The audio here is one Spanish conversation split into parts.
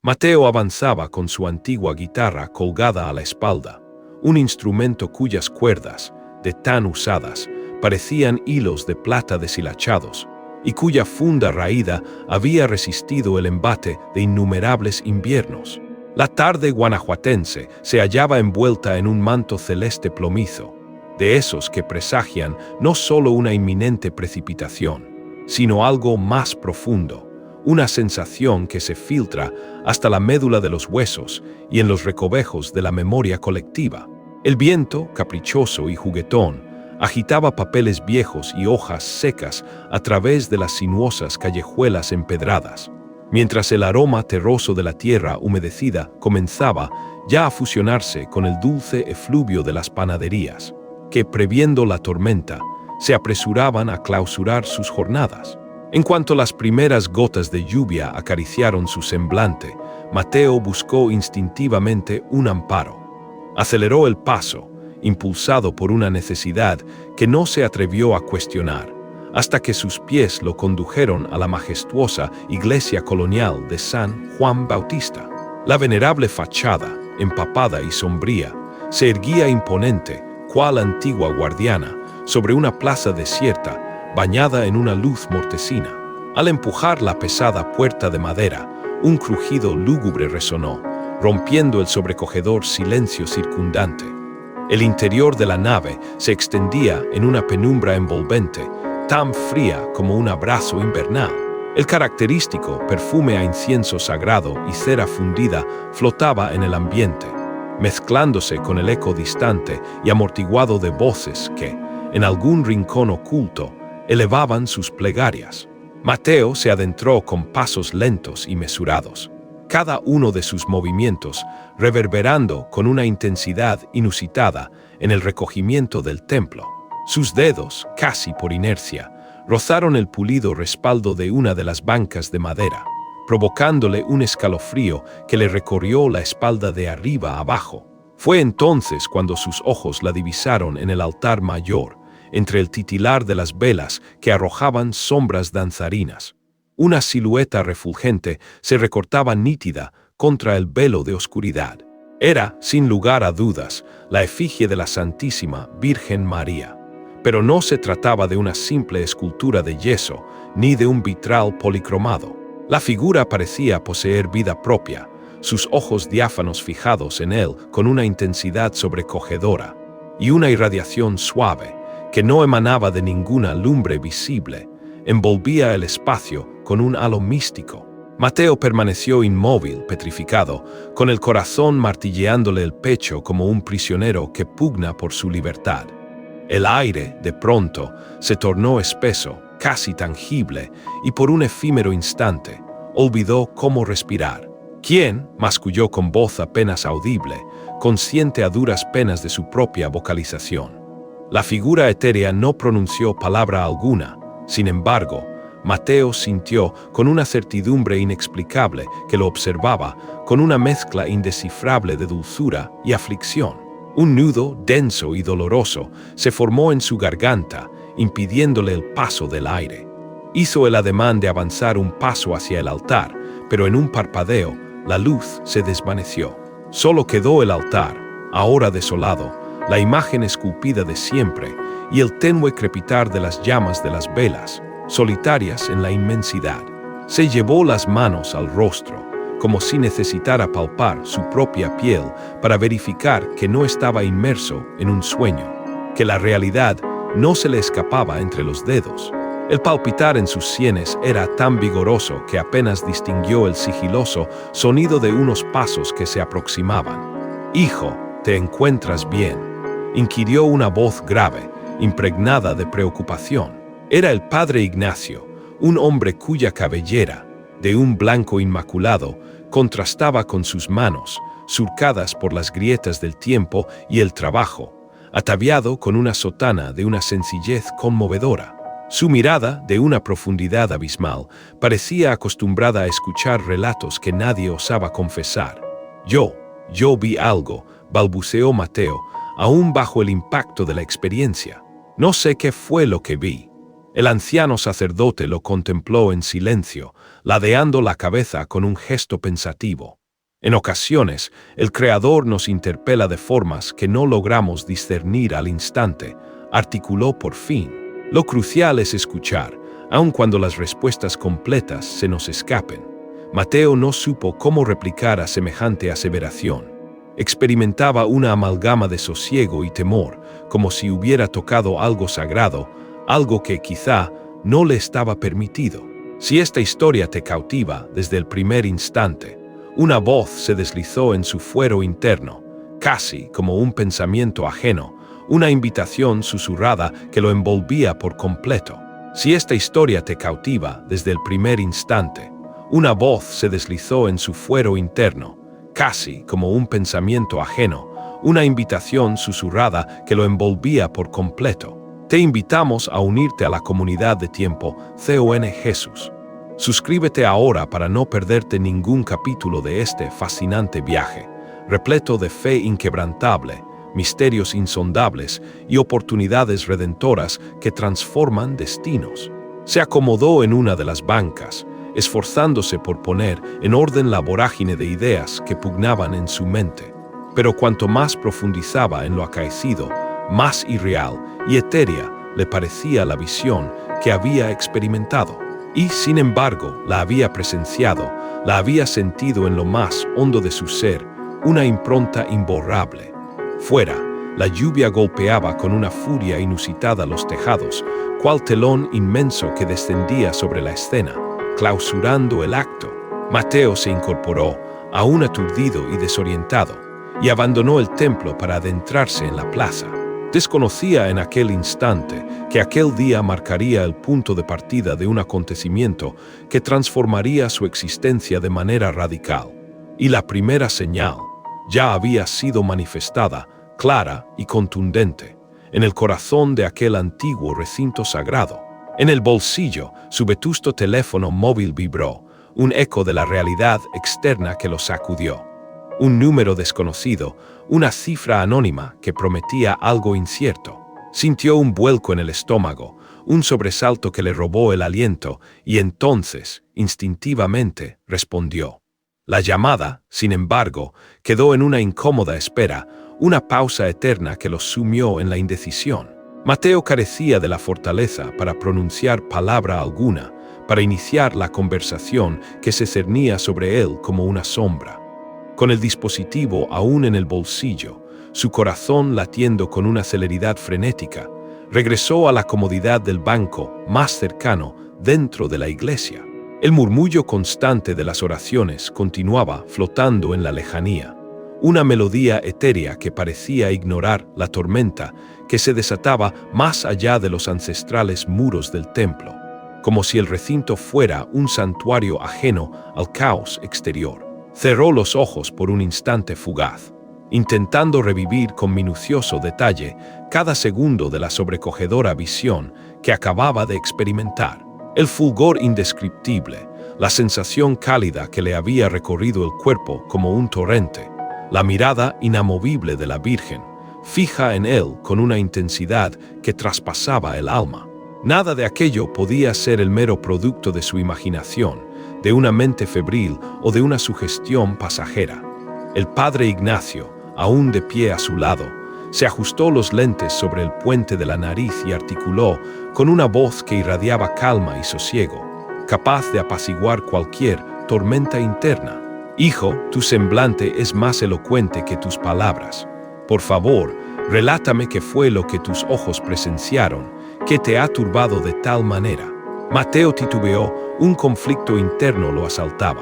Mateo avanzaba con su antigua guitarra colgada a la espalda, un instrumento cuyas cuerdas, de tan usadas, parecían hilos de plata deshilachados, y cuya funda raída había resistido el embate de innumerables inviernos. La tarde guanajuatense se hallaba envuelta en un manto celeste plomizo, de esos que presagian no solo una inminente precipitación, sino algo más profundo, una sensación que se filtra hasta la médula de los huesos y en los recovejos de la memoria colectiva. El viento, caprichoso y juguetón, agitaba papeles viejos y hojas secas a través de las sinuosas callejuelas empedradas, mientras el aroma terroso de la tierra humedecida comenzaba ya a fusionarse con el dulce efluvio de las panaderías, que, previendo la tormenta, se apresuraban a clausurar sus jornadas. En cuanto las primeras gotas de lluvia acariciaron su semblante, Mateo buscó instintivamente un amparo. Aceleró el paso, impulsado por una necesidad que no se atrevió a cuestionar, hasta que sus pies lo condujeron a la majestuosa iglesia colonial de San Juan Bautista. La venerable fachada, empapada y sombría, se erguía imponente, cual antigua guardiana, sobre una plaza desierta, bañada en una luz mortecina. Al empujar la pesada puerta de madera, un crujido lúgubre resonó, rompiendo el sobrecogedor silencio circundante. El interior de la nave se extendía en una penumbra envolvente, tan fría como un abrazo invernal. El característico perfume a incienso sagrado y cera fundida flotaba en el ambiente, mezclándose con el eco distante y amortiguado de voces que, en algún rincón oculto, elevaban sus plegarias. Mateo se adentró con pasos lentos y mesurados, cada uno de sus movimientos reverberando con una intensidad inusitada en el recogimiento del templo. Sus dedos, casi por inercia, rozaron el pulido respaldo de una de las bancas de madera, provocándole un escalofrío que le recorrió la espalda de arriba a abajo. Fue entonces cuando sus ojos la divisaron en el altar mayor, entre el titilar de las velas que arrojaban sombras danzarinas. Una silueta refulgente se recortaba nítida contra el velo de oscuridad. Era, sin lugar a dudas, la efigie de la Santísima Virgen María. Pero no se trataba de una simple escultura de yeso, ni de un vitral policromado. La figura parecía poseer vida propia, sus ojos diáfanos fijados en él con una intensidad sobrecogedora, y una irradiación suave, que no emanaba de ninguna lumbre visible, envolvía el espacio con un halo místico. Mateo permaneció inmóvil, petrificado, con el corazón martilleándole el pecho como un prisionero que pugna por su libertad. El aire, de pronto, se tornó espeso, casi tangible, y por un efímero instante, olvidó cómo respirar. ¿Quién? Masculló con voz apenas audible, consciente a duras penas de su propia vocalización. La figura etérea no pronunció palabra alguna. Sin embargo, Mateo sintió con una certidumbre inexplicable que lo observaba con una mezcla indescifrable de dulzura y aflicción. Un nudo denso y doloroso se formó en su garganta, impidiéndole el paso del aire. Hizo el ademán de avanzar un paso hacia el altar, pero en un parpadeo, la luz se desvaneció. Solo quedó el altar, ahora desolado, la imagen esculpida de siempre y el tenue crepitar de las llamas de las velas, solitarias en la inmensidad. Se llevó las manos al rostro, como si necesitara palpar su propia piel para verificar que no estaba inmerso en un sueño, que la realidad no se le escapaba entre los dedos. El palpitar en sus sienes era tan vigoroso que apenas distinguió el sigiloso sonido de unos pasos que se aproximaban. «Hijo, ¿te encuentras bien?», inquirió una voz grave, impregnada de preocupación. Era el padre Ignacio, un hombre cuya cabellera, de un blanco inmaculado, contrastaba con sus manos, surcadas por las grietas del tiempo y el trabajo, ataviado con una sotana de una sencillez conmovedora. Su mirada, de una profundidad abismal, parecía acostumbrada a escuchar relatos que nadie osaba confesar. Yo vi algo», balbuceó Mateo, aún bajo el impacto de la experiencia. «No sé qué fue lo que vi. El anciano sacerdote lo contempló en silencio, ladeando la cabeza con un gesto pensativo. En ocasiones, el Creador nos interpela de formas que no logramos discernir al instante, articuló por fin. Lo crucial es escuchar, aun cuando las respuestas completas se nos escapen. Mateo no supo cómo replicar a semejante aseveración. Experimentaba una amalgama de sosiego y temor, como si hubiera tocado algo sagrado, algo que quizá no le estaba permitido. Si esta historia te cautiva desde el primer instante, una voz se deslizó en su fuero interno, casi como un pensamiento ajeno, una invitación susurrada que lo envolvía por completo. Si esta historia te cautiva desde el primer instante, una voz se deslizó en su fuero interno, casi como un pensamiento ajeno, una invitación susurrada que lo envolvía por completo. Te invitamos a unirte a la comunidad de tiempo CON Jesús. Suscríbete ahora para no perderte ningún capítulo de este fascinante viaje, repleto de fe inquebrantable, misterios insondables y oportunidades redentoras que transforman destinos. Se acomodó en una de las bancas, esforzándose por poner en orden la vorágine de ideas que pugnaban en su mente. Pero cuanto más profundizaba en lo acaecido, más irreal y etérea le parecía la visión que había experimentado. Y, sin embargo, la había presenciado, la había sentido en lo más hondo de su ser, una impronta imborrable. Fuera, la lluvia golpeaba con una furia inusitada los tejados, cual telón inmenso que descendía sobre la escena, clausurando el acto. Mateo se incorporó, aún aturdido y desorientado, y abandonó el templo para adentrarse en la plaza. Desconocía en aquel instante que aquel día marcaría el punto de partida de un acontecimiento que transformaría su existencia de manera radical. Y la primera señal ya había sido manifestada, clara y contundente, en el corazón de aquel antiguo recinto sagrado. En el bolsillo, su vetusto teléfono móvil vibró, un eco de la realidad externa que lo sacudió. Un número desconocido, una cifra anónima que prometía algo incierto. Sintió un vuelco en el estómago, un sobresalto que le robó el aliento, y entonces, instintivamente, respondió. La llamada, sin embargo, quedó en una incómoda espera, una pausa eterna que lo sumió en la indecisión. Mateo carecía de la fortaleza para pronunciar palabra alguna, para iniciar la conversación que se cernía sobre él como una sombra. Con el dispositivo aún en el bolsillo, su corazón latiendo con una celeridad frenética, regresó a la comodidad del banco más cercano dentro de la iglesia. El murmullo constante de las oraciones continuaba flotando en la lejanía, una melodía etérea que parecía ignorar la tormenta que se desataba más allá de los ancestrales muros del templo, como si el recinto fuera un santuario ajeno al caos exterior. Cerró los ojos por un instante fugaz, intentando revivir con minucioso detalle cada segundo de la sobrecogedora visión que acababa de experimentar. El fulgor indescriptible, la sensación cálida que le había recorrido el cuerpo como un torrente, la mirada inamovible de la Virgen, fija en él con una intensidad que traspasaba el alma. Nada de aquello podía ser el mero producto de su imaginación, de una mente febril o de una sugestión pasajera. El padre Ignacio, aún de pie a su lado, se ajustó los lentes sobre el puente de la nariz y articuló, con una voz que irradiaba calma y sosiego, capaz de apaciguar cualquier tormenta interna. Hijo, tu semblante es más elocuente que tus palabras. Por favor, relátame qué fue lo que tus ojos presenciaron, que te ha turbado de tal manera. Mateo titubeó, un conflicto interno lo asaltaba.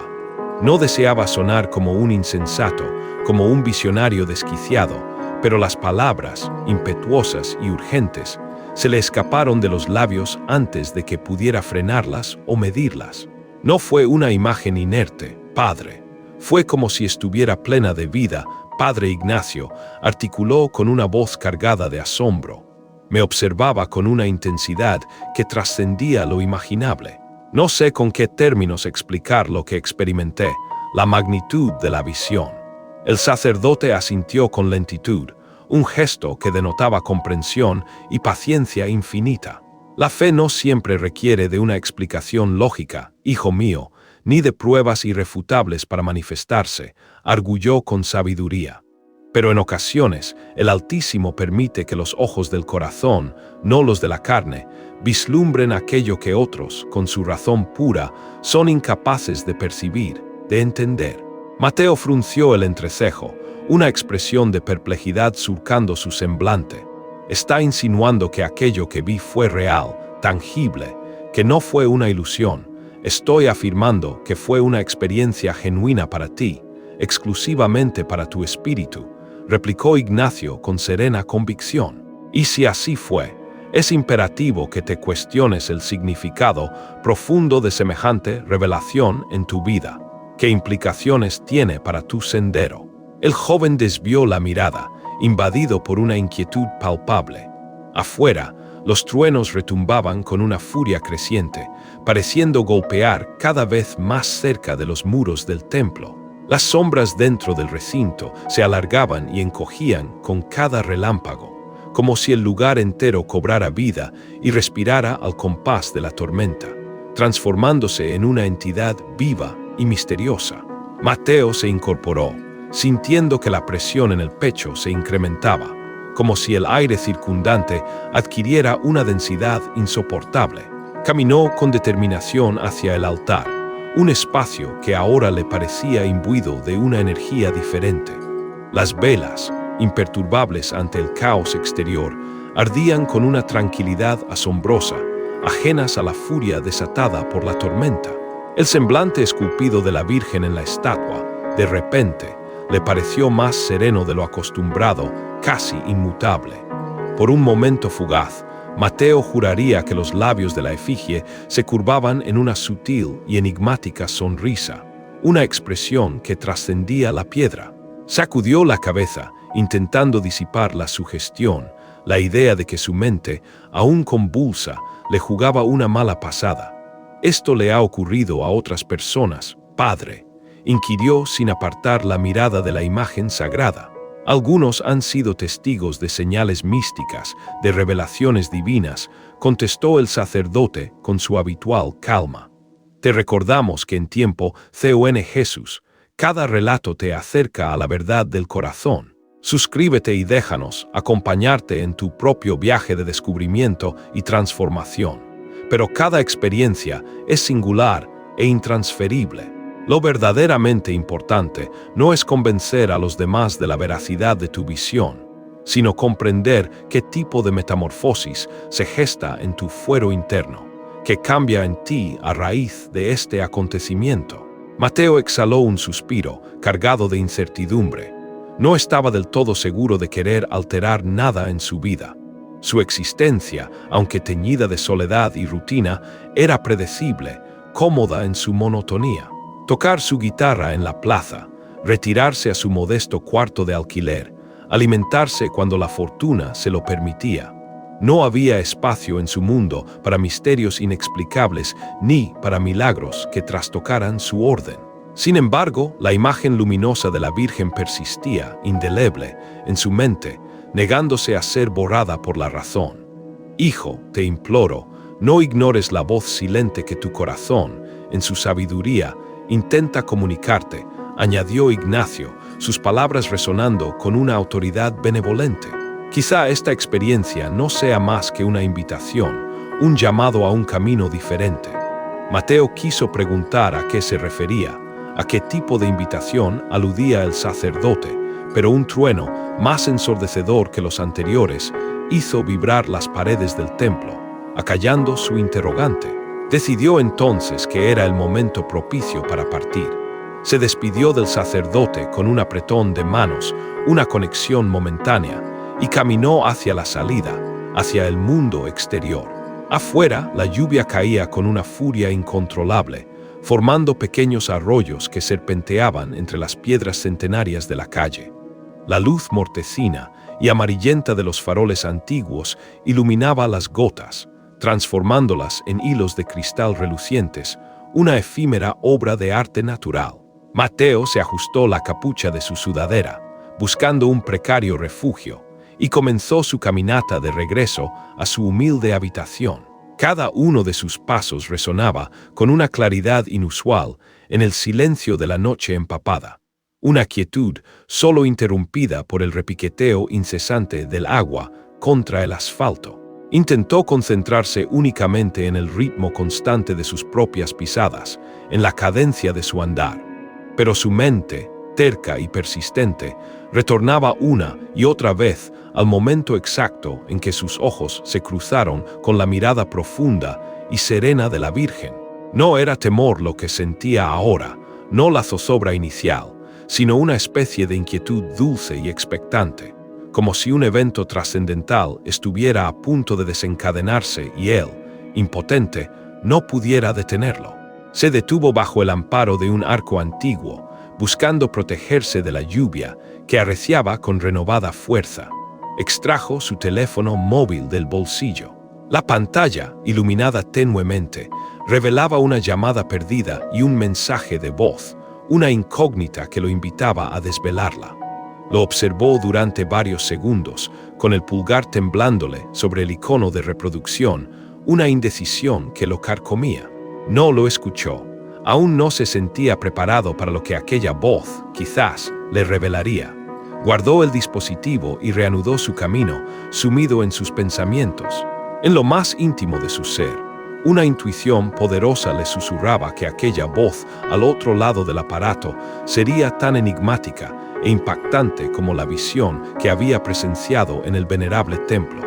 No deseaba sonar como un insensato, como un visionario desquiciado, pero las palabras, impetuosas y urgentes, se le escaparon de los labios antes de que pudiera frenarlas o medirlas. No fue una imagen inerte, padre. Fue como si estuviera plena de vida. Padre Ignacio articuló con una voz cargada de asombro. Me observaba con una intensidad que trascendía lo imaginable. No sé con qué términos explicar lo que experimenté, la magnitud de la visión. El sacerdote asintió con lentitud, un gesto que denotaba comprensión y paciencia infinita. La fe no siempre requiere de una explicación lógica, hijo mío, ni de pruebas irrefutables para manifestarse, arguyó con sabiduría. Pero en ocasiones, el Altísimo permite que los ojos del corazón, no los de la carne, vislumbren aquello que otros, con su razón pura, son incapaces de percibir, de entender. Mateo frunció el entrecejo, una expresión de perplejidad surcando su semblante. Está insinuando que aquello que vi fue real, tangible, que no fue una ilusión. Estoy afirmando que fue una experiencia genuina para ti, exclusivamente para tu espíritu, replicó Ignacio con serena convicción. Y si así fue, es imperativo que te cuestiones el significado profundo de semejante revelación en tu vida. ¿Qué implicaciones tiene para tu sendero? El joven desvió la mirada, invadido por una inquietud palpable. Afuera, los truenos retumbaban con una furia creciente, pareciendo golpear cada vez más cerca de los muros del templo. Las sombras dentro del recinto se alargaban y encogían con cada relámpago, como si el lugar entero cobrara vida y respirara al compás de la tormenta, transformándose en una entidad viva y misteriosa. Mateo se incorporó, sintiendo que la presión en el pecho se incrementaba, como si el aire circundante adquiriera una densidad insoportable. Caminó con determinación hacia el altar, un espacio que ahora le parecía imbuido de una energía diferente. Las velas, imperturbables ante el caos exterior, ardían con una tranquilidad asombrosa, ajenas a la furia desatada por la tormenta. El semblante esculpido de la Virgen en la estatua, de repente, le pareció más sereno de lo acostumbrado, casi inmutable. Por un momento fugaz, Mateo juraría que los labios de la efigie se curvaban en una sutil y enigmática sonrisa, una expresión que trascendía la piedra. Sacudió la cabeza, intentando disipar la sugestión, la idea de que su mente, aún convulsa, le jugaba una mala pasada. Esto le ha ocurrido a otras personas, padre, inquirió sin apartar la mirada de la imagen sagrada. Algunos han sido testigos de señales místicas, de revelaciones divinas, contestó el sacerdote con su habitual calma. Te recordamos que en tiempo CON Jesús, cada relato te acerca a la verdad del corazón. Suscríbete y déjanos acompañarte en tu propio viaje de descubrimiento y transformación. Pero cada experiencia es singular e intransferible. Lo verdaderamente importante no es convencer a los demás de la veracidad de tu visión, sino comprender qué tipo de metamorfosis se gesta en tu fuero interno, que cambia en ti a raíz de este acontecimiento. Mateo exhaló un suspiro, cargado de incertidumbre. No estaba del todo seguro de querer alterar nada en su vida. Su existencia, aunque teñida de soledad y rutina, era predecible, cómoda en su monotonía. Tocar su guitarra en la plaza, retirarse a su modesto cuarto de alquiler, alimentarse cuando la fortuna se lo permitía. No había espacio en su mundo para misterios inexplicables ni para milagros que trastocaran su orden. Sin embargo, la imagen luminosa de la Virgen persistía, indeleble, en su mente, negándose a ser borrada por la razón. Hijo, te imploro, no ignores la voz silente que tu corazón, en su sabiduría, intenta comunicarte, añadió Ignacio, sus palabras resonando con una autoridad benevolente. Quizá esta experiencia no sea más que una invitación, un llamado a un camino diferente. Mateo quiso preguntar a qué se refería, a qué tipo de invitación aludía el sacerdote, pero un trueno, más ensordecedor que los anteriores, hizo vibrar las paredes del templo, acallando su interrogante. Decidió entonces que era el momento propicio para partir. Se despidió del sacerdote con un apretón de manos, una conexión momentánea, y caminó hacia la salida, hacia el mundo exterior. Afuera, la lluvia caía con una furia incontrolable, formando pequeños arroyos que serpenteaban entre las piedras centenarias de la calle. La luz mortecina y amarillenta de los faroles antiguos iluminaba las gotas, transformándolas en hilos de cristal relucientes, una efímera obra de arte natural. Mateo se ajustó la capucha de su sudadera, buscando un precario refugio, y comenzó su caminata de regreso a su humilde habitación. Cada uno de sus pasos resonaba con una claridad inusual en el silencio de la noche empapada. Una quietud solo interrumpida por el repiqueteo incesante del agua contra el asfalto. Intentó concentrarse únicamente en el ritmo constante de sus propias pisadas, en la cadencia de su andar. Pero su mente, terca y persistente, retornaba una y otra vez al momento exacto en que sus ojos se cruzaron con la mirada profunda y serena de la Virgen. No era temor lo que sentía ahora, no la zozobra inicial, sino una especie de inquietud dulce y expectante, como si un evento trascendental estuviera a punto de desencadenarse y él, impotente, no pudiera detenerlo. Se detuvo bajo el amparo de un arco antiguo, buscando protegerse de la lluvia que arreciaba con renovada fuerza. Extrajo su teléfono móvil del bolsillo. La pantalla, iluminada tenuemente, revelaba una llamada perdida y un mensaje de voz, una incógnita que lo invitaba a desvelarla. Lo observó durante varios segundos, con el pulgar temblándole sobre el icono de reproducción, una indecisión que lo carcomía. No lo escuchó. Aún no se sentía preparado para lo que aquella voz, quizás, le revelaría. Guardó el dispositivo y reanudó su camino, sumido en sus pensamientos. En lo más íntimo de su ser, una intuición poderosa le susurraba que aquella voz al otro lado del aparato sería tan enigmática e impactante como la visión que había presenciado en el venerable templo.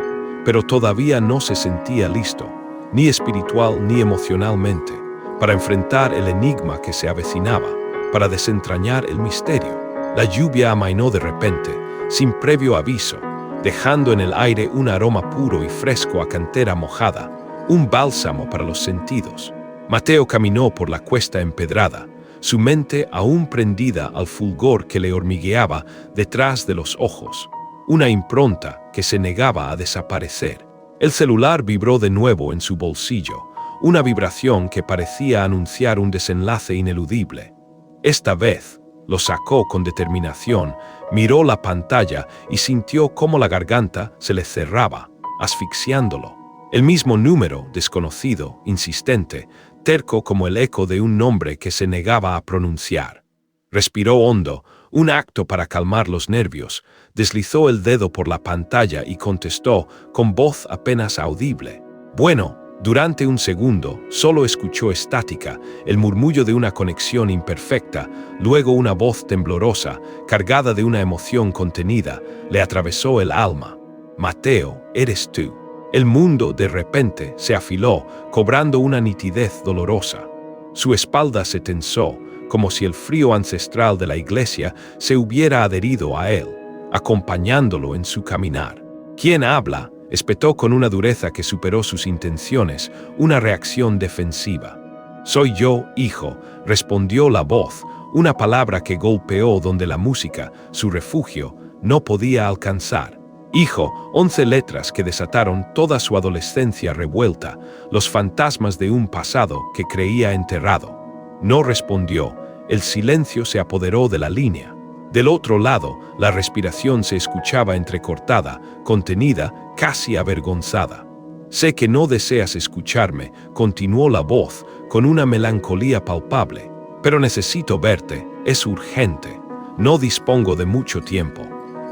Pero todavía no se sentía listo, ni espiritual ni emocionalmente, para enfrentar el enigma que se avecinaba, para desentrañar el misterio. La lluvia amainó de repente, sin previo aviso, dejando en el aire un aroma puro y fresco a cantera mojada, un bálsamo para los sentidos. Mateo caminó por la cuesta empedrada, su mente aún prendida al fulgor que le hormigueaba detrás de los ojos, una impronta que se negaba a desaparecer. El celular vibró de nuevo en su bolsillo, una vibración que parecía anunciar un desenlace ineludible. Esta vez, lo sacó con determinación, miró la pantalla y sintió cómo la garganta se le cerraba, asfixiándolo. El mismo número, desconocido, insistente, terco como el eco de un nombre que se negaba a pronunciar. Respiró hondo, un acto para calmar los nervios, deslizó el dedo por la pantalla y contestó con voz apenas audible. Bueno. Durante un segundo, solo escuchó estática, el murmullo de una conexión imperfecta, luego una voz temblorosa, cargada de una emoción contenida, le atravesó el alma. Mateo, eres tú. El mundo, de repente, se afiló, cobrando una nitidez dolorosa. Su espalda se tensó, como si el frío ancestral de la iglesia se hubiera adherido a él, acompañándolo en su caminar. ¿Quién habla?, espetó con una dureza que superó sus intenciones, una reacción defensiva. Soy yo, hijo, respondió la voz, una palabra que golpeó donde la música, su refugio, no podía alcanzar. Hijo, 11 letras que desataron toda su adolescencia revuelta, los fantasmas de un pasado que creía enterrado. No respondió, el silencio se apoderó de la línea. Del otro lado, la respiración se escuchaba entrecortada, contenida, casi avergonzada. Sé que no deseas escucharme, continuó la voz, con una melancolía palpable. Pero necesito verte, es urgente. No dispongo de mucho tiempo.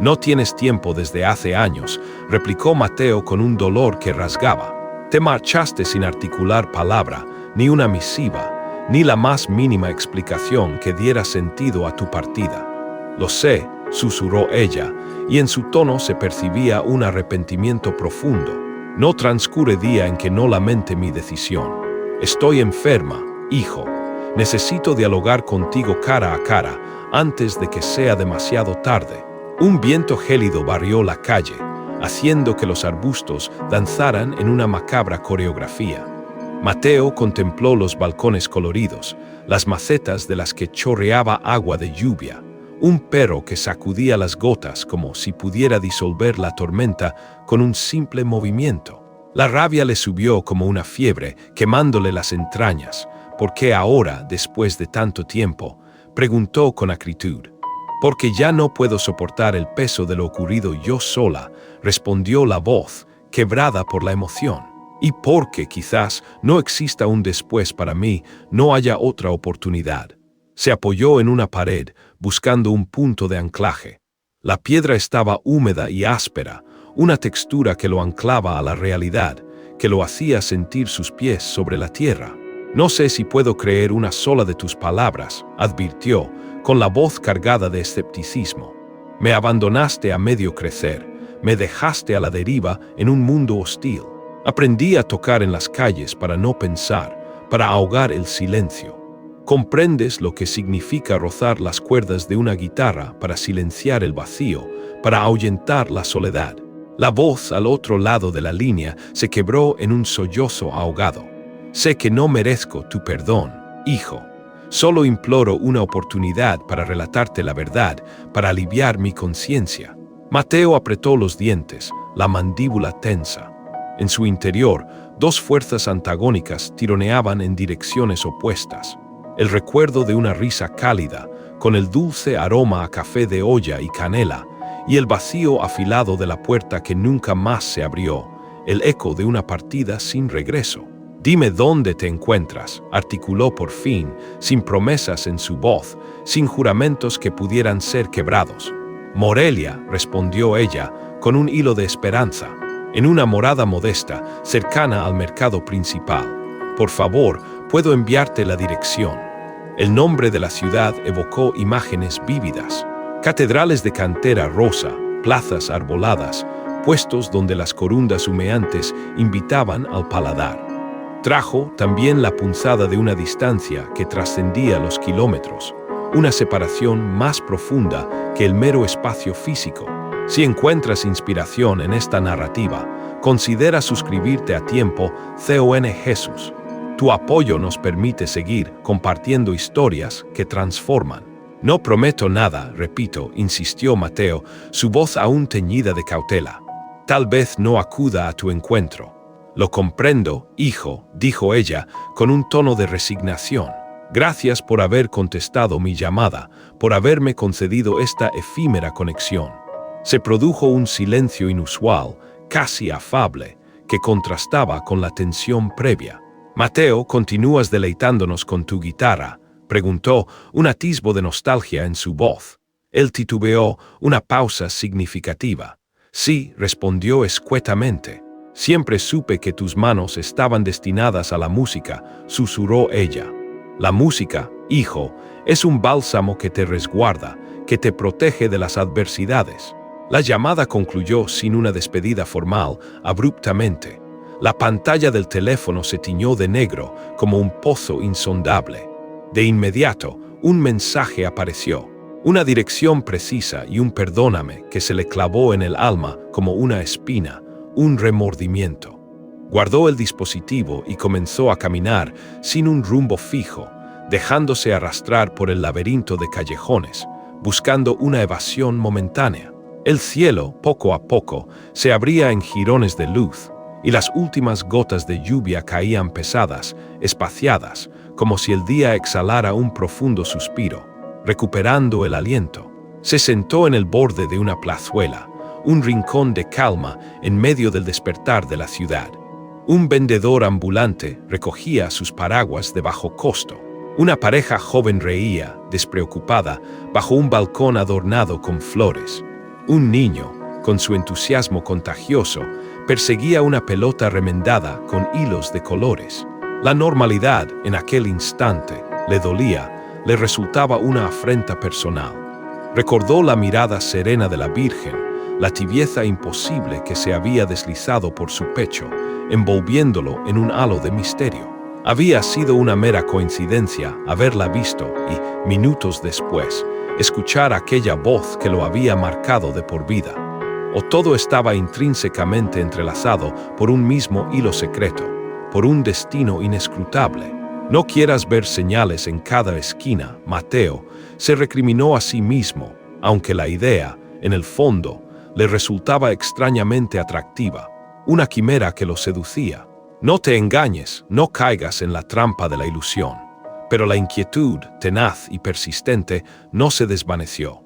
No tienes tiempo desde hace años, replicó Mateo con un dolor que rasgaba. Te marchaste sin articular palabra, ni una misiva, ni la más mínima explicación que diera sentido a tu partida. Lo sé, susurró ella, y en su tono se percibía un arrepentimiento profundo. No transcurre día en que no lamente mi decisión. Estoy enferma, hijo. Necesito dialogar contigo cara a cara antes de que sea demasiado tarde. Un viento gélido barrió la calle, haciendo que los arbustos danzaran en una macabra coreografía. Mateo contempló los balcones coloridos, las macetas de las que chorreaba agua de lluvia, un perro que sacudía las gotas como si pudiera disolver la tormenta con un simple movimiento. La rabia le subió como una fiebre, quemándole las entrañas. ¿Por qué ahora, después de tanto tiempo?, preguntó con acritud. Porque ya no puedo soportar el peso de lo ocurrido yo sola, respondió la voz, quebrada por la emoción. Y porque quizás no exista un después para mí, no haya otra oportunidad. Se apoyó en una pared, buscando un punto de anclaje. La piedra estaba húmeda y áspera, una textura que lo anclaba a la realidad, que lo hacía sentir sus pies sobre la tierra. No sé si puedo creer una sola de tus palabras, advirtió, con la voz cargada de escepticismo. Me abandonaste a medio crecer, me dejaste a la deriva en un mundo hostil. Aprendí a tocar en las calles para no pensar, para ahogar el silencio. ¿Comprendes lo que significa rozar las cuerdas de una guitarra para silenciar el vacío, para ahuyentar la soledad? La voz al otro lado de la línea se quebró en un sollozo ahogado. Sé que no merezco tu perdón, hijo. Solo imploro una oportunidad para relatarte la verdad, para aliviar mi conciencia. Mateo apretó los dientes, la mandíbula tensa. En su interior, dos fuerzas antagónicas tironeaban en direcciones opuestas. El recuerdo de una risa cálida, con el dulce aroma a café de olla y canela, y el vacío afilado de la puerta que nunca más se abrió, el eco de una partida sin regreso. «Dime dónde te encuentras», articuló por fin, sin promesas en su voz, sin juramentos que pudieran ser quebrados. «Morelia», respondió ella, con un hilo de esperanza, «en una morada modesta, cercana al mercado principal. Por favor, puedo enviarte la dirección». El nombre de la ciudad evocó imágenes vívidas. Catedrales de cantera rosa, plazas arboladas, puestos donde las corundas humeantes invitaban al paladar. Trajo también la punzada de una distancia que trascendía los kilómetros, una separación más profunda que el mero espacio físico. Si encuentras inspiración en esta narrativa, considera suscribirte a tiempo CON Jesús. Tu apoyo nos permite seguir compartiendo historias que transforman. No prometo nada, repito, insistió Mateo, su voz aún teñida de cautela. Tal vez no acuda a tu encuentro. Lo comprendo, hijo, dijo ella, con un tono de resignación. Gracias por haber contestado mi llamada, por haberme concedido esta efímera conexión. Se produjo un silencio inusual, casi afable, que contrastaba con la tensión previa. «Mateo, ¿continúas deleitándonos con tu guitarra?», preguntó, un atisbo de nostalgia en su voz. Él titubeó, una pausa significativa. «Sí», respondió escuetamente. «Siempre supe que tus manos estaban destinadas a la música», susurró ella. «La música, hijo, es un bálsamo que te resguarda, que te protege de las adversidades». La llamada concluyó sin una despedida formal, abruptamente. La pantalla del teléfono se tiñó de negro como un pozo insondable. De inmediato, un mensaje apareció. Una dirección precisa y un perdóname que se le clavó en el alma como una espina, un remordimiento. Guardó el dispositivo y comenzó a caminar sin un rumbo fijo, dejándose arrastrar por el laberinto de callejones, buscando una evasión momentánea. El cielo, poco a poco, se abría en jirones de luz, y las últimas gotas de lluvia caían pesadas, espaciadas, como si el día exhalara un profundo suspiro, recuperando el aliento. Se sentó en el borde de una plazuela, un rincón de calma en medio del despertar de la ciudad. Un vendedor ambulante recogía sus paraguas de bajo costo. Una pareja joven reía, despreocupada, bajo un balcón adornado con flores. Un niño, con su entusiasmo contagioso, perseguía una pelota remendada con hilos de colores. La normalidad, en aquel instante, le dolía, le resultaba una afrenta personal. Recordó la mirada serena de la Virgen, la tibieza imposible que se había deslizado por su pecho, envolviéndolo en un halo de misterio. Había sido una mera coincidencia haberla visto y, minutos después, escuchar aquella voz que lo había marcado de por vida. O todo estaba intrínsecamente entrelazado por un mismo hilo secreto, por un destino inescrutable. «No quieras ver señales en cada esquina, Mateo», se recriminó a sí mismo, aunque la idea, en el fondo, le resultaba extrañamente atractiva, una quimera que lo seducía. No te engañes, no caigas en la trampa de la ilusión. Pero la inquietud, tenaz y persistente, no se desvaneció.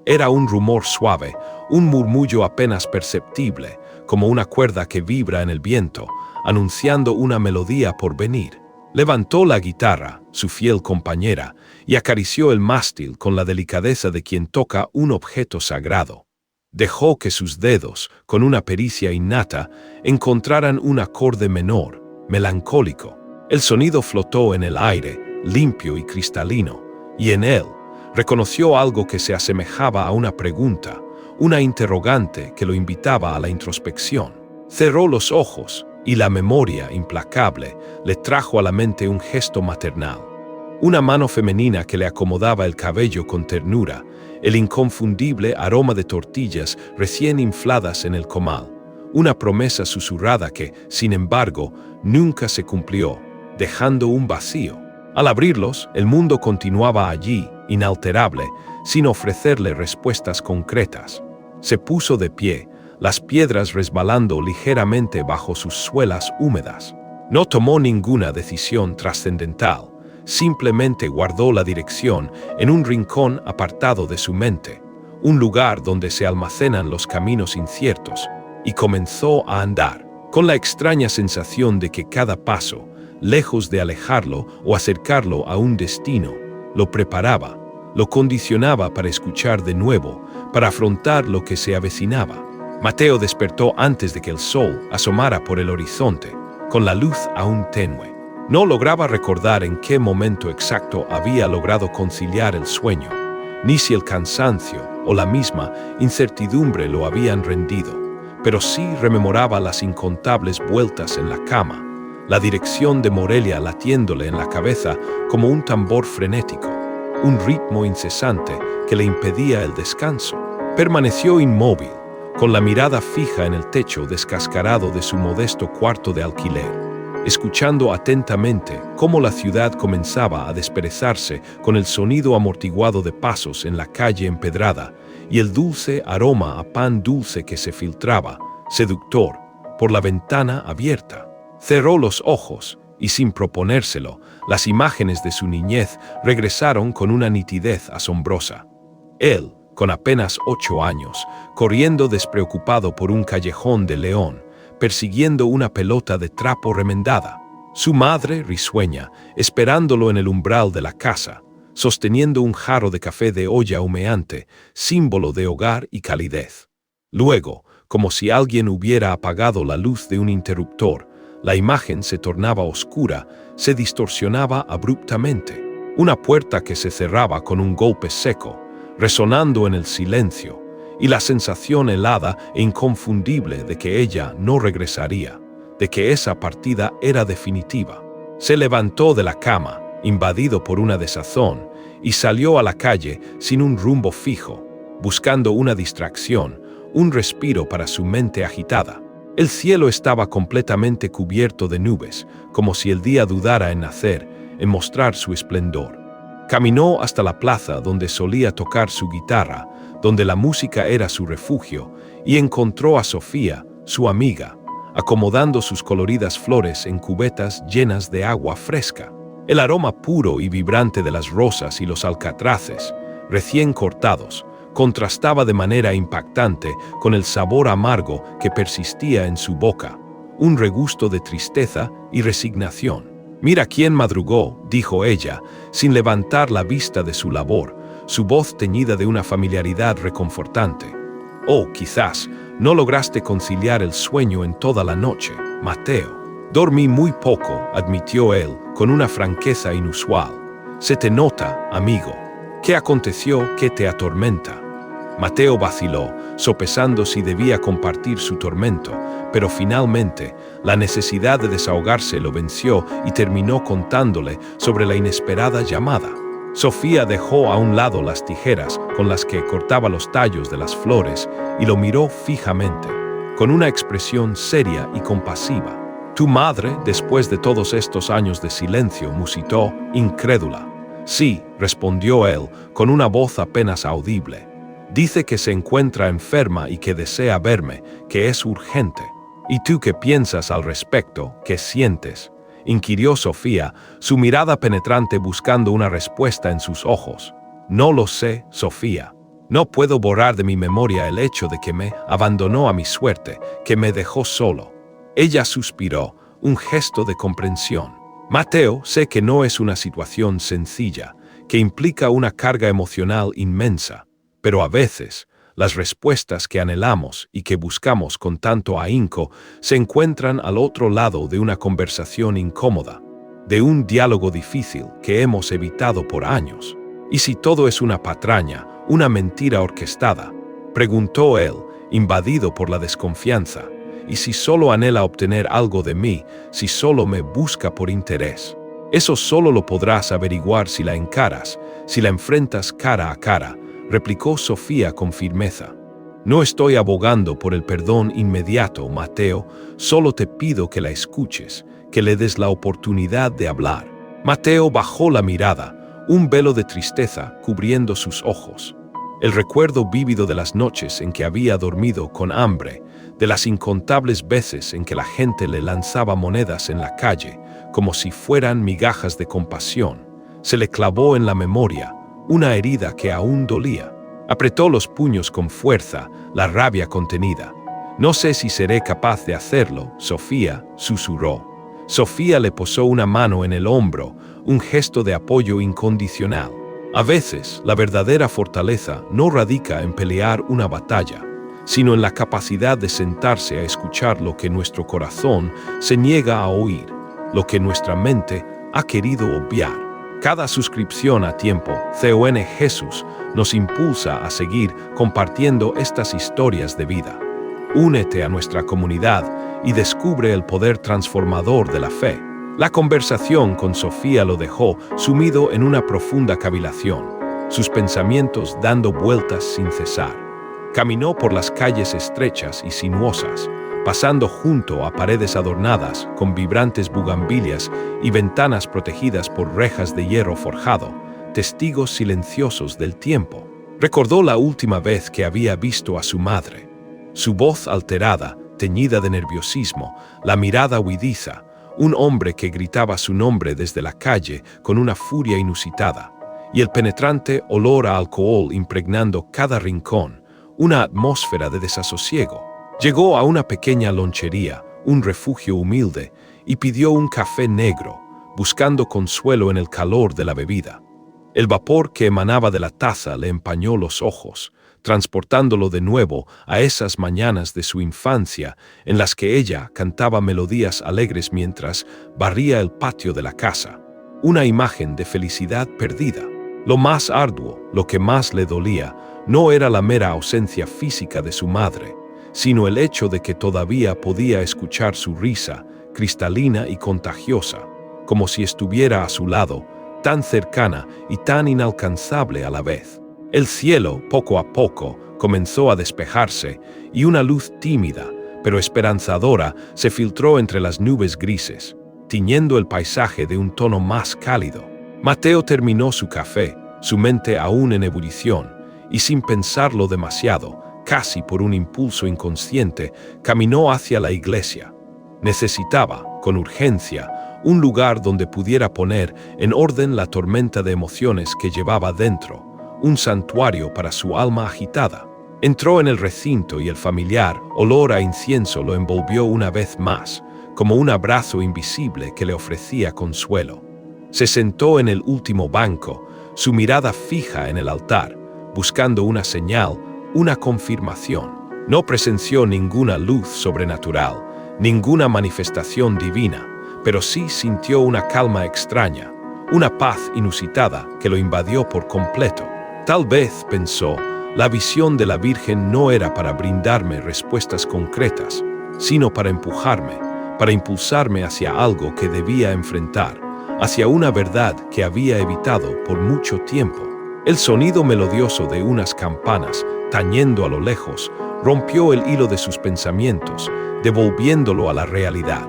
Era un rumor suave, un murmullo apenas perceptible, como una cuerda que vibra en el viento, anunciando una melodía por venir. Levantó la guitarra, su fiel compañera, y acarició el mástil con la delicadeza de quien toca un objeto sagrado. Dejó que sus dedos, con una pericia innata, encontraran un acorde menor, melancólico. El sonido flotó en el aire, limpio y cristalino, y en él reconoció algo que se asemejaba a una pregunta, una interrogante que lo invitaba a la introspección. Cerró los ojos, y la memoria implacable le trajo a la mente un gesto maternal. Una mano femenina que le acomodaba el cabello con ternura, el inconfundible aroma de tortillas recién infladas en el comal, una promesa susurrada que, sin embargo, nunca se cumplió, dejando un vacío. Al abrirlos, el mundo continuaba allí, inalterable, sin ofrecerle respuestas concretas. Se puso de pie, las piedras resbalando ligeramente bajo sus suelas húmedas. No tomó ninguna decisión trascendental, simplemente guardó la dirección en un rincón apartado de su mente, un lugar donde se almacenan los caminos inciertos, y comenzó a andar, con la extraña sensación de que cada paso, lejos de alejarlo o acercarlo a un destino, lo preparaba, lo condicionaba para escuchar de nuevo, para afrontar lo que se avecinaba. Mateo despertó antes de que el sol asomara por el horizonte, con la luz aún tenue. No lograba recordar en qué momento exacto había logrado conciliar el sueño, ni si el cansancio o la misma incertidumbre lo habían rendido, pero sí rememoraba las incontables vueltas en la cama, la dirección de Morelia latiéndole en la cabeza como un tambor frenético, un ritmo incesante que le impedía el descanso. Permaneció inmóvil, con la mirada fija en el techo descascarado de su modesto cuarto de alquiler, escuchando atentamente cómo la ciudad comenzaba a desperezarse con el sonido amortiguado de pasos en la calle empedrada y el dulce aroma a pan dulce que se filtraba, seductor, por la ventana abierta. Cerró los ojos y, sin proponérselo, las imágenes de su niñez regresaron con una nitidez asombrosa. Él, con apenas 8 años, corriendo despreocupado por un callejón de León, persiguiendo una pelota de trapo remendada. Su madre, risueña, esperándolo en el umbral de la casa, sosteniendo un jarro de café de olla humeante, símbolo de hogar y calidez. Luego, como si alguien hubiera apagado la luz de un interruptor, la imagen se tornaba oscura, se distorsionaba abruptamente. Una puerta que se cerraba con un golpe seco, resonando en el silencio, y la sensación helada e inconfundible de que ella no regresaría, de que esa partida era definitiva. Se levantó de la cama, invadido por una desazón, y salió a la calle sin un rumbo fijo, buscando una distracción, un respiro para su mente agitada. El cielo estaba completamente cubierto de nubes, como si el día dudara en nacer, en mostrar su esplendor. Caminó hasta la plaza donde solía tocar su guitarra, donde la música era su refugio, y encontró a Sofía, su amiga, acomodando sus coloridas flores en cubetas llenas de agua fresca. El aroma puro y vibrante de las rosas y los alcatraces, recién cortados, contrastaba de manera impactante con el sabor amargo que persistía en su boca, un regusto de tristeza y resignación. «Mira quién madrugó», dijo ella, sin levantar la vista de su labor, su voz teñida de una familiaridad reconfortante. «Oh, quizás no lograste conciliar el sueño en toda la noche, Mateo». «Dormí muy poco», admitió él, con una franqueza inusual. «Se te nota, amigo. ¿Qué aconteció que te atormenta?» Mateo vaciló, sopesando si debía compartir su tormento, pero finalmente la necesidad de desahogarse lo venció y terminó contándole sobre la inesperada llamada. Sofía dejó a un lado las tijeras con las que cortaba los tallos de las flores y lo miró fijamente, con una expresión seria y compasiva. «¿Tu madre, después de todos estos años de silencio?», musitó, incrédula. «Sí», respondió él, con una voz apenas audible. «Dice que se encuentra enferma y que desea verme, que es urgente». «¿Y tú qué piensas al respecto? ¿Qué sientes?», inquirió Sofía, su mirada penetrante buscando una respuesta en sus ojos. «No lo sé, Sofía. No puedo borrar de mi memoria el hecho de que me abandonó a mi suerte, que me dejó solo. Ella suspiró, un gesto de comprensión. Mateo, sé que no es una situación sencilla, que implica una carga emocional inmensa, pero a veces, las respuestas que anhelamos y que buscamos con tanto ahínco se encuentran al otro lado de una conversación incómoda, de un diálogo difícil que hemos evitado por años. ¿Y si todo es una patraña, una mentira orquestada?, preguntó él, invadido por la desconfianza. ¿Y si solo anhela obtener algo de mí, si solo me busca por interés? Eso solo lo podrás averiguar si la encaras, si la enfrentas cara a cara, replicó Sofía con firmeza. No estoy abogando por el perdón inmediato, Mateo, solo te pido que la escuches, que le des la oportunidad de hablar. Mateo bajó la mirada, un velo de tristeza cubriendo sus ojos. El recuerdo vívido de las noches en que había dormido con hambre, de las incontables veces en que la gente le lanzaba monedas en la calle, como si fueran migajas de compasión, se le clavó en la memoria, una herida que aún dolía. Apretó los puños con fuerza, la rabia contenida. No sé si seré capaz de hacerlo, Sofía, susurró. Sofía le posó una mano en el hombro, un gesto de apoyo incondicional. A veces, la verdadera fortaleza no radica en pelear una batalla, sino en la capacidad de sentarse a escuchar lo que nuestro corazón se niega a oír, lo que nuestra mente ha querido obviar. Cada suscripción a Tiempo CON Jesús nos impulsa a seguir compartiendo estas historias de vida. Únete a nuestra comunidad y descubre el poder transformador de la fe. La conversación con Sofía lo dejó sumido en una profunda cavilación, sus pensamientos dando vueltas sin cesar. Caminó por las calles estrechas y sinuosas, pasando junto a paredes adornadas con vibrantes bugambilias y ventanas protegidas por rejas de hierro forjado, testigos silenciosos del tiempo. Recordó la última vez que había visto a su madre. Su voz alterada, teñida de nerviosismo, la mirada huidiza, un hombre que gritaba su nombre desde la calle con una furia inusitada, y el penetrante olor a alcohol impregnando cada rincón, una atmósfera de desasosiego. Llegó a una pequeña lonchería, un refugio humilde, y pidió un café negro, buscando consuelo en el calor de la bebida. El vapor que emanaba de la taza le empañó los ojos, transportándolo de nuevo a esas mañanas de su infancia en las que ella cantaba melodías alegres mientras barría el patio de la casa. Una imagen de felicidad perdida. Lo más arduo, lo que más le dolía, no era la mera ausencia física de su madre, sino el hecho de que todavía podía escuchar su risa, cristalina y contagiosa, como si estuviera a su lado, tan cercana y tan inalcanzable a la vez. El cielo, poco a poco, comenzó a despejarse y una luz tímida, pero esperanzadora, se filtró entre las nubes grises, tiñendo el paisaje de un tono más cálido. Mateo terminó su café, su mente aún en ebullición, y sin pensarlo demasiado, casi por un impulso inconsciente, caminó hacia la iglesia. Necesitaba, con urgencia, un lugar donde pudiera poner en orden la tormenta de emociones que llevaba dentro, un santuario para su alma agitada. Entró en el recinto y el familiar olor a incienso lo envolvió una vez más, como un abrazo invisible que le ofrecía consuelo. Se sentó en el último banco, su mirada fija en el altar, buscando una señal, una confirmación. No presenció ninguna luz sobrenatural, ninguna manifestación divina, pero sí sintió una calma extraña, una paz inusitada que lo invadió por completo. Tal vez, pensó, la visión de la Virgen no era para brindarme respuestas concretas, sino para empujarme, para impulsarme hacia algo que debía enfrentar, hacia una verdad que había evitado por mucho tiempo. El sonido melodioso de unas campanas, tañendo a lo lejos, rompió el hilo de sus pensamientos, devolviéndolo a la realidad.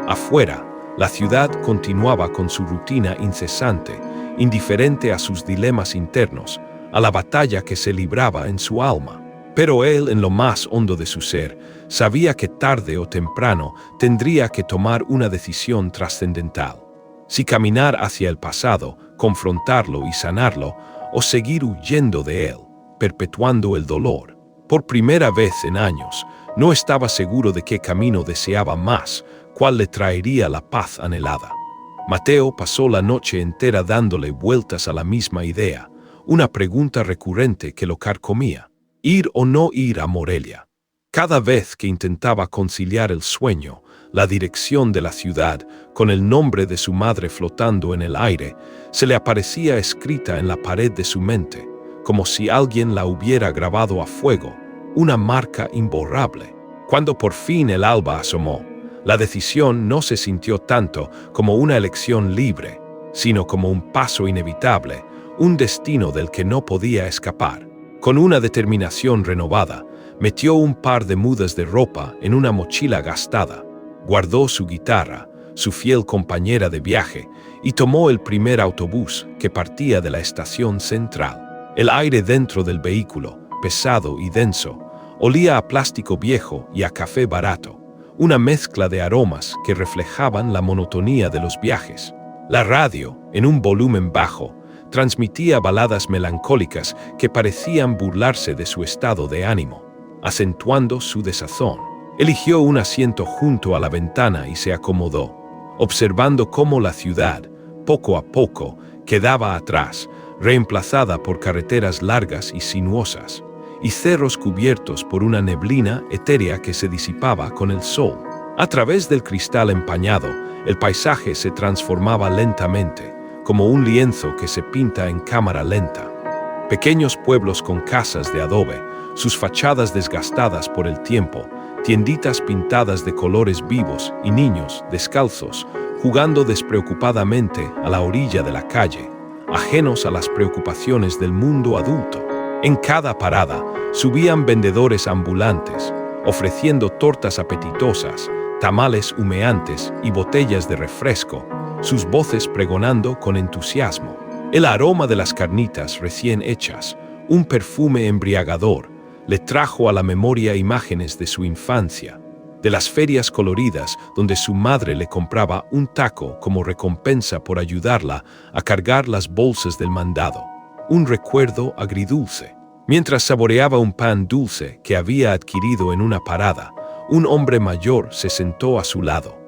Afuera, la ciudad continuaba con su rutina incesante, indiferente a sus dilemas internos, a la batalla que se libraba en su alma. Pero él, en lo más hondo de su ser, sabía que tarde o temprano tendría que tomar una decisión trascendental. Si caminar hacia el pasado, confrontarlo y sanarlo, o seguir huyendo de él. perpetuando el dolor. Por primera vez en años, no estaba seguro de qué camino deseaba más, cuál le traería la paz anhelada. Mateo pasó la noche entera dándole vueltas a la misma idea, una pregunta recurrente que lo carcomía: ¿ir o no ir a Morelia? Cada vez que intentaba conciliar el sueño, la dirección de la ciudad, con el nombre de su madre flotando en el aire, se le aparecía escrita en la pared de su mente, como si alguien la hubiera grabado a fuego, una marca imborrable. Cuando por fin el alba asomó, la decisión no se sintió tanto como una elección libre, sino como un paso inevitable, un destino del que no podía escapar. Con una determinación renovada, metió un par de mudas de ropa en una mochila gastada, guardó su guitarra, su fiel compañera de viaje, y tomó el primer autobús que partía de la estación central. El aire dentro del vehículo, pesado y denso, olía a plástico viejo y a café barato, una mezcla de aromas que reflejaban la monotonía de los viajes. La radio, en un volumen bajo, transmitía baladas melancólicas que parecían burlarse de su estado de ánimo, acentuando su desazón. Eligió un asiento junto a la ventana y se acomodó, observando cómo la ciudad, poco a poco, quedaba atrás, reemplazada por carreteras largas y sinuosas, y cerros cubiertos por una neblina etérea que se disipaba con el sol. A través del cristal empañado, el paisaje se transformaba lentamente, como un lienzo que se pinta en cámara lenta. Pequeños pueblos con casas de adobe, sus fachadas desgastadas por el tiempo, tienditas pintadas de colores vivos y niños, descalzos, jugando despreocupadamente a la orilla de la calle, ajenos a las preocupaciones del mundo adulto. En cada parada subían vendedores ambulantes, ofreciendo tortas apetitosas, tamales humeantes y botellas de refresco, sus voces pregonando con entusiasmo. El aroma de las carnitas recién hechas, un perfume embriagador, le trajo a la memoria imágenes de su infancia, de las ferias coloridas donde su madre le compraba un taco como recompensa por ayudarla a cargar las bolsas del mandado. Un recuerdo agridulce. Mientras saboreaba un pan dulce que había adquirido en una parada, un hombre mayor se sentó a su lado.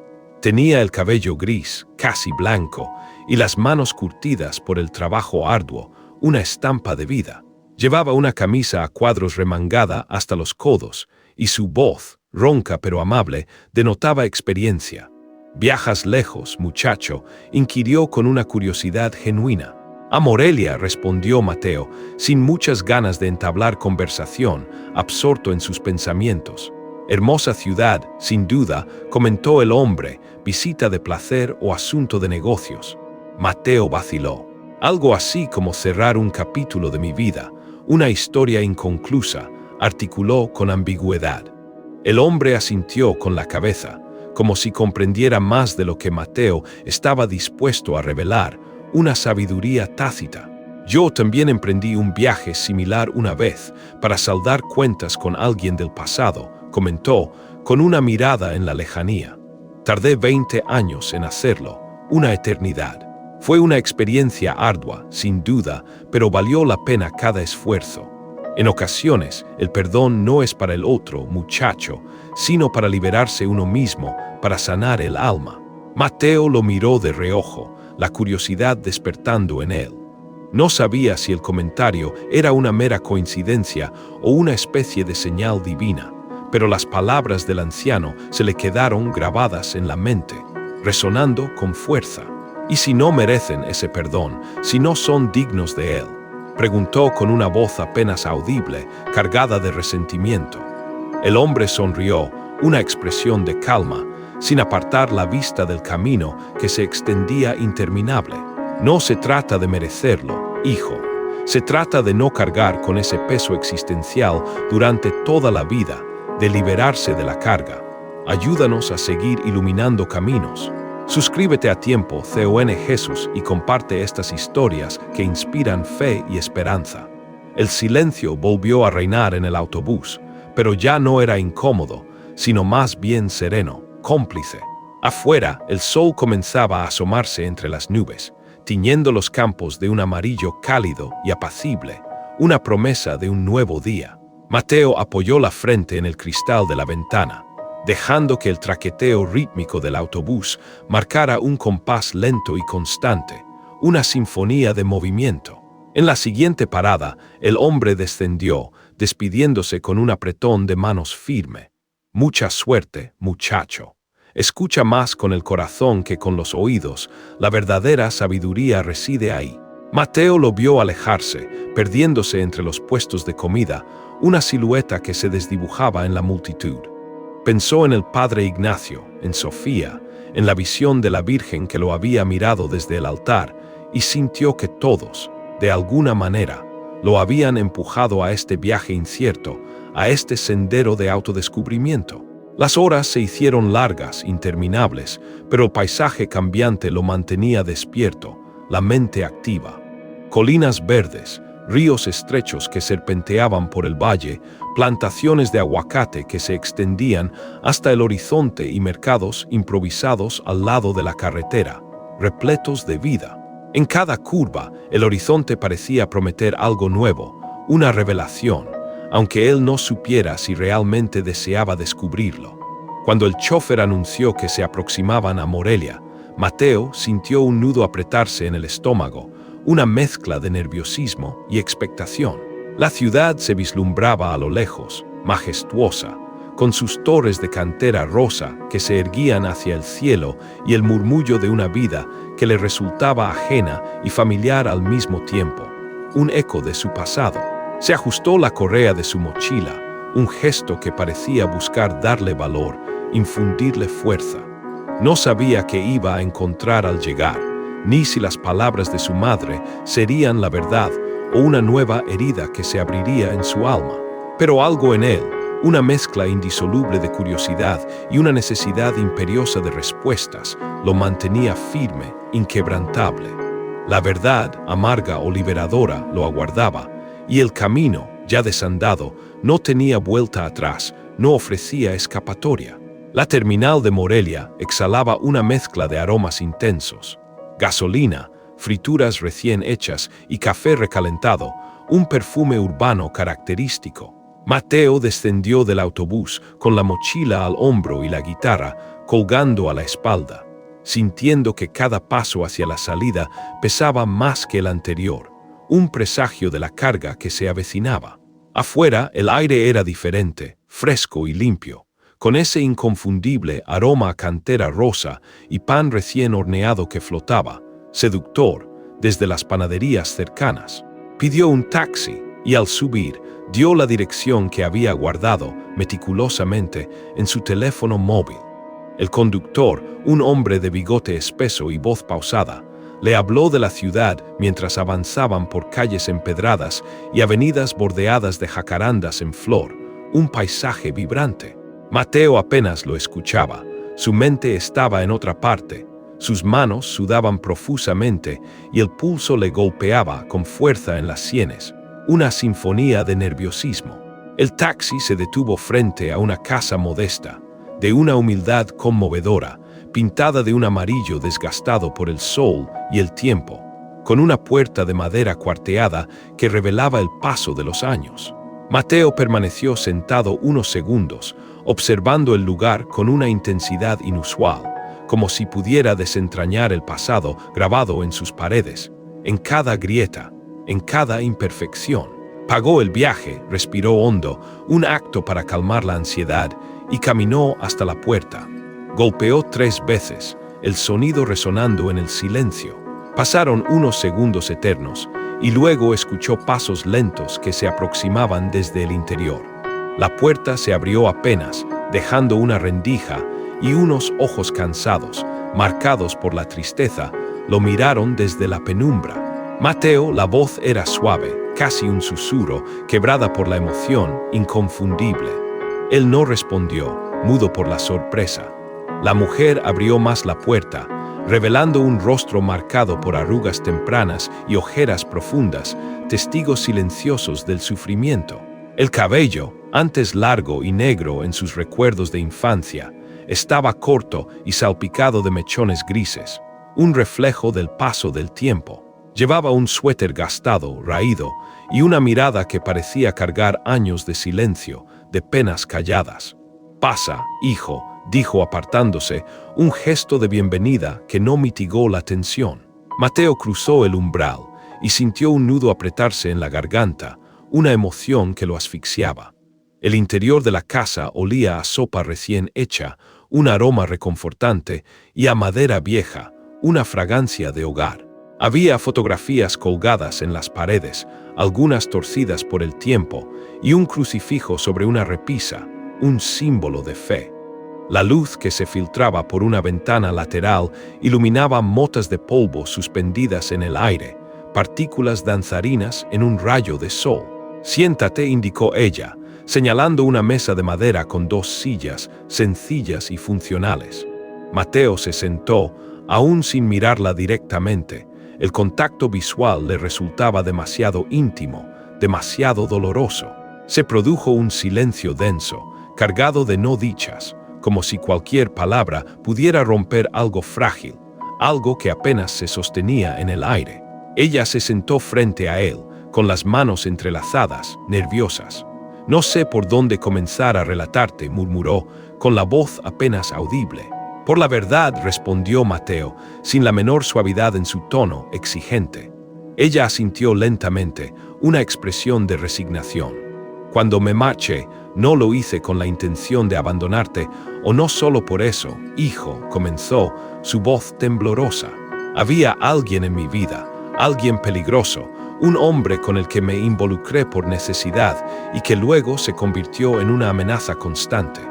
Tenía el cabello gris, casi blanco, y las manos curtidas por el trabajo arduo, una estampa de vida. Llevaba una camisa a cuadros remangada hasta los codos, y su voz, ronca pero amable, denotaba experiencia. «¿Viajas lejos, muchacho?», inquirió con una curiosidad genuina. «A Morelia», respondió Mateo, sin muchas ganas de entablar conversación, absorto en sus pensamientos. «Hermosa ciudad, sin duda», comentó el hombre, «visita de placer o asunto de negocios». Mateo vaciló. «Algo así como cerrar un capítulo de mi vida, una historia inconclusa», articuló con ambigüedad. El hombre asintió con la cabeza, como si comprendiera más de lo que Mateo estaba dispuesto a revelar, una sabiduría tácita. «Yo también emprendí un viaje similar una vez para saldar cuentas con alguien del pasado», comentó, con una mirada en la lejanía. «Tardé 20 años en hacerlo, una eternidad. Fue una experiencia ardua, sin duda, pero valió la pena cada esfuerzo. En ocasiones, el perdón no es para el otro, muchacho, sino para liberarse uno mismo, para sanar el alma». Mateo lo miró de reojo, la curiosidad despertando en él. No sabía si el comentario era una mera coincidencia o una especie de señal divina, pero las palabras del anciano se le quedaron grabadas en la mente, resonando con fuerza. «¿Y si no merecen ese perdón, si no son dignos de él?», preguntó con una voz apenas audible, cargada de resentimiento. El hombre sonrió, una expresión de calma, sin apartar la vista del camino que se extendía interminable. «No se trata de merecerlo, hijo. Se trata de no cargar con ese peso existencial durante toda la vida, de liberarse de la carga. Ayúdanos a seguir iluminando caminos». Suscríbete a Tiempo CON Jesús y comparte estas historias que inspiran fe y esperanza. El silencio volvió a reinar en el autobús, pero ya no era incómodo, sino más bien sereno, cómplice. Afuera, el sol comenzaba a asomarse entre las nubes, tiñendo los campos de un amarillo cálido y apacible, una promesa de un nuevo día. Mateo apoyó la frente en el cristal de la ventana, dejando que el traqueteo rítmico del autobús marcara un compás lento y constante, una sinfonía de movimiento. En la siguiente parada, el hombre descendió, despidiéndose con un apretón de manos firme. Mucha suerte, muchacho. Escucha más con el corazón que con los oídos. La verdadera sabiduría reside ahí. Mateo lo vio alejarse, perdiéndose entre los puestos de comida, una silueta que se desdibujaba en la multitud. Pensó en el padre Ignacio, en Sofía, en la visión de la Virgen que lo había mirado desde el altar, y sintió que todos, de alguna manera, lo habían empujado a este viaje incierto, a este sendero de autodescubrimiento. Las horas se hicieron largas, interminables, pero el paisaje cambiante lo mantenía despierto, la mente activa. Colinas verdes, ríos estrechos que serpenteaban por el valle, plantaciones de aguacate que se extendían hasta el horizonte y mercados improvisados al lado de la carretera, repletos de vida. En cada curva, el horizonte parecía prometer algo nuevo, una revelación, aunque él no supiera si realmente deseaba descubrirlo. Cuando el chofer anunció que se aproximaban a Morelia, Mateo sintió un nudo apretarse en el estómago, una mezcla de nerviosismo y expectación. La ciudad se vislumbraba a lo lejos, majestuosa, con sus torres de cantera rosa que se erguían hacia el cielo y el murmullo de una vida que le resultaba ajena y familiar al mismo tiempo, un eco de su pasado. Se ajustó la correa de su mochila, un gesto que parecía buscar darle valor, infundirle fuerza. No sabía qué iba a encontrar al llegar, ni si las palabras de su madre serían la verdad o una nueva herida que se abriría en su alma. Pero algo en él, una mezcla indisoluble de curiosidad y una necesidad imperiosa de respuestas, lo mantenía firme, inquebrantable. La verdad, amarga o liberadora, lo aguardaba, y el camino, ya desandado, no tenía vuelta atrás, no ofrecía escapatoria. La terminal de Morelia exhalaba una mezcla de aromas intensos. Gasolina, frituras recién hechas y café recalentado, un perfume urbano característico. Mateo descendió del autobús con la mochila al hombro y la guitarra colgando a la espalda, sintiendo que cada paso hacia la salida pesaba más que el anterior, un presagio de la carga que se avecinaba. Afuera el aire era diferente, fresco y limpio, con ese inconfundible aroma a cantera rosa y pan recién horneado que flotaba, seductor, desde las panaderías cercanas. Pidió un taxi y al subir, dio la dirección que había guardado meticulosamente en su teléfono móvil. El conductor, un hombre de bigote espeso y voz pausada, le habló de la ciudad mientras avanzaban por calles empedradas y avenidas bordeadas de jacarandas en flor, un paisaje vibrante. Mateo apenas lo escuchaba, su mente estaba en otra parte, sus manos sudaban profusamente y el pulso le golpeaba con fuerza en las sienes, una sinfonía de nerviosismo. El taxi se detuvo frente a una casa modesta, de una humildad conmovedora, pintada de un amarillo desgastado por el sol y el tiempo, con una puerta de madera cuarteada que revelaba el paso de los años. Mateo permaneció sentado unos segundos, observando el lugar con una intensidad inusual, como si pudiera desentrañar el pasado grabado en sus paredes, en cada grieta, en cada imperfección. Pagó el viaje, respiró hondo, un acto para calmar la ansiedad, y caminó hasta la puerta. Golpeó 3 veces, el sonido resonando en el silencio. Pasaron unos segundos eternos, y luego escuchó pasos lentos que se aproximaban desde el interior. La puerta se abrió apenas, dejando una rendija, y unos ojos cansados, marcados por la tristeza, lo miraron desde la penumbra. Mateo, la voz era suave, casi un susurro, quebrada por la emoción, inconfundible. Él no respondió, mudo por la sorpresa. La mujer abrió más la puerta, revelando un rostro marcado por arrugas tempranas y ojeras profundas, testigos silenciosos del sufrimiento. El cabello, antes largo y negro en sus recuerdos de infancia, estaba corto y salpicado de mechones grises, un reflejo del paso del tiempo. Llevaba un suéter gastado, raído, y una mirada que parecía cargar años de silencio, de penas calladas. «Pasa, hijo», dijo apartándose, un gesto de bienvenida que no mitigó la tensión. Mateo cruzó el umbral y sintió un nudo apretarse en la garganta, una emoción que lo asfixiaba. El interior de la casa olía a sopa recién hecha, un aroma reconfortante, y a madera vieja, una fragancia de hogar. Había fotografías colgadas en las paredes, algunas torcidas por el tiempo, y un crucifijo sobre una repisa, un símbolo de fe. La luz que se filtraba por una ventana lateral iluminaba motas de polvo suspendidas en el aire, partículas danzarinas en un rayo de sol. «Siéntate», indicó ella, señalando una mesa de madera con 2 sillas, sencillas y funcionales. Mateo se sentó, aún sin mirarla directamente. El contacto visual le resultaba demasiado íntimo, demasiado doloroso. Se produjo un silencio denso, cargado de no dichas, como si cualquier palabra pudiera romper algo frágil, algo que apenas se sostenía en el aire. Ella se sentó frente a él, con las manos entrelazadas, nerviosas. «No sé por dónde comenzar a relatarte», murmuró, con la voz apenas audible. «Por la verdad», respondió Mateo, sin la menor suavidad en su tono exigente. Ella asintió lentamente, una expresión de resignación. «Cuando me marché, no lo hice con la intención de abandonarte, o no solo por eso, hijo», comenzó, su voz temblorosa. «Había alguien en mi vida, alguien peligroso, un hombre con el que me involucré por necesidad y que luego se convirtió en una amenaza constante.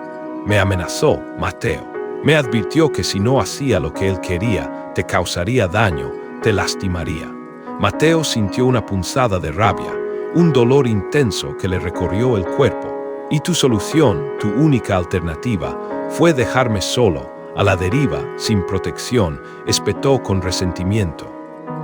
Me amenazó, Mateo. Me advirtió que si no hacía lo que él quería, te causaría daño, te lastimaría». Mateo sintió una punzada de rabia, un dolor intenso que le recorrió el cuerpo. «Y tu solución, tu única alternativa, fue dejarme solo, a la deriva, sin protección», espetó con resentimiento.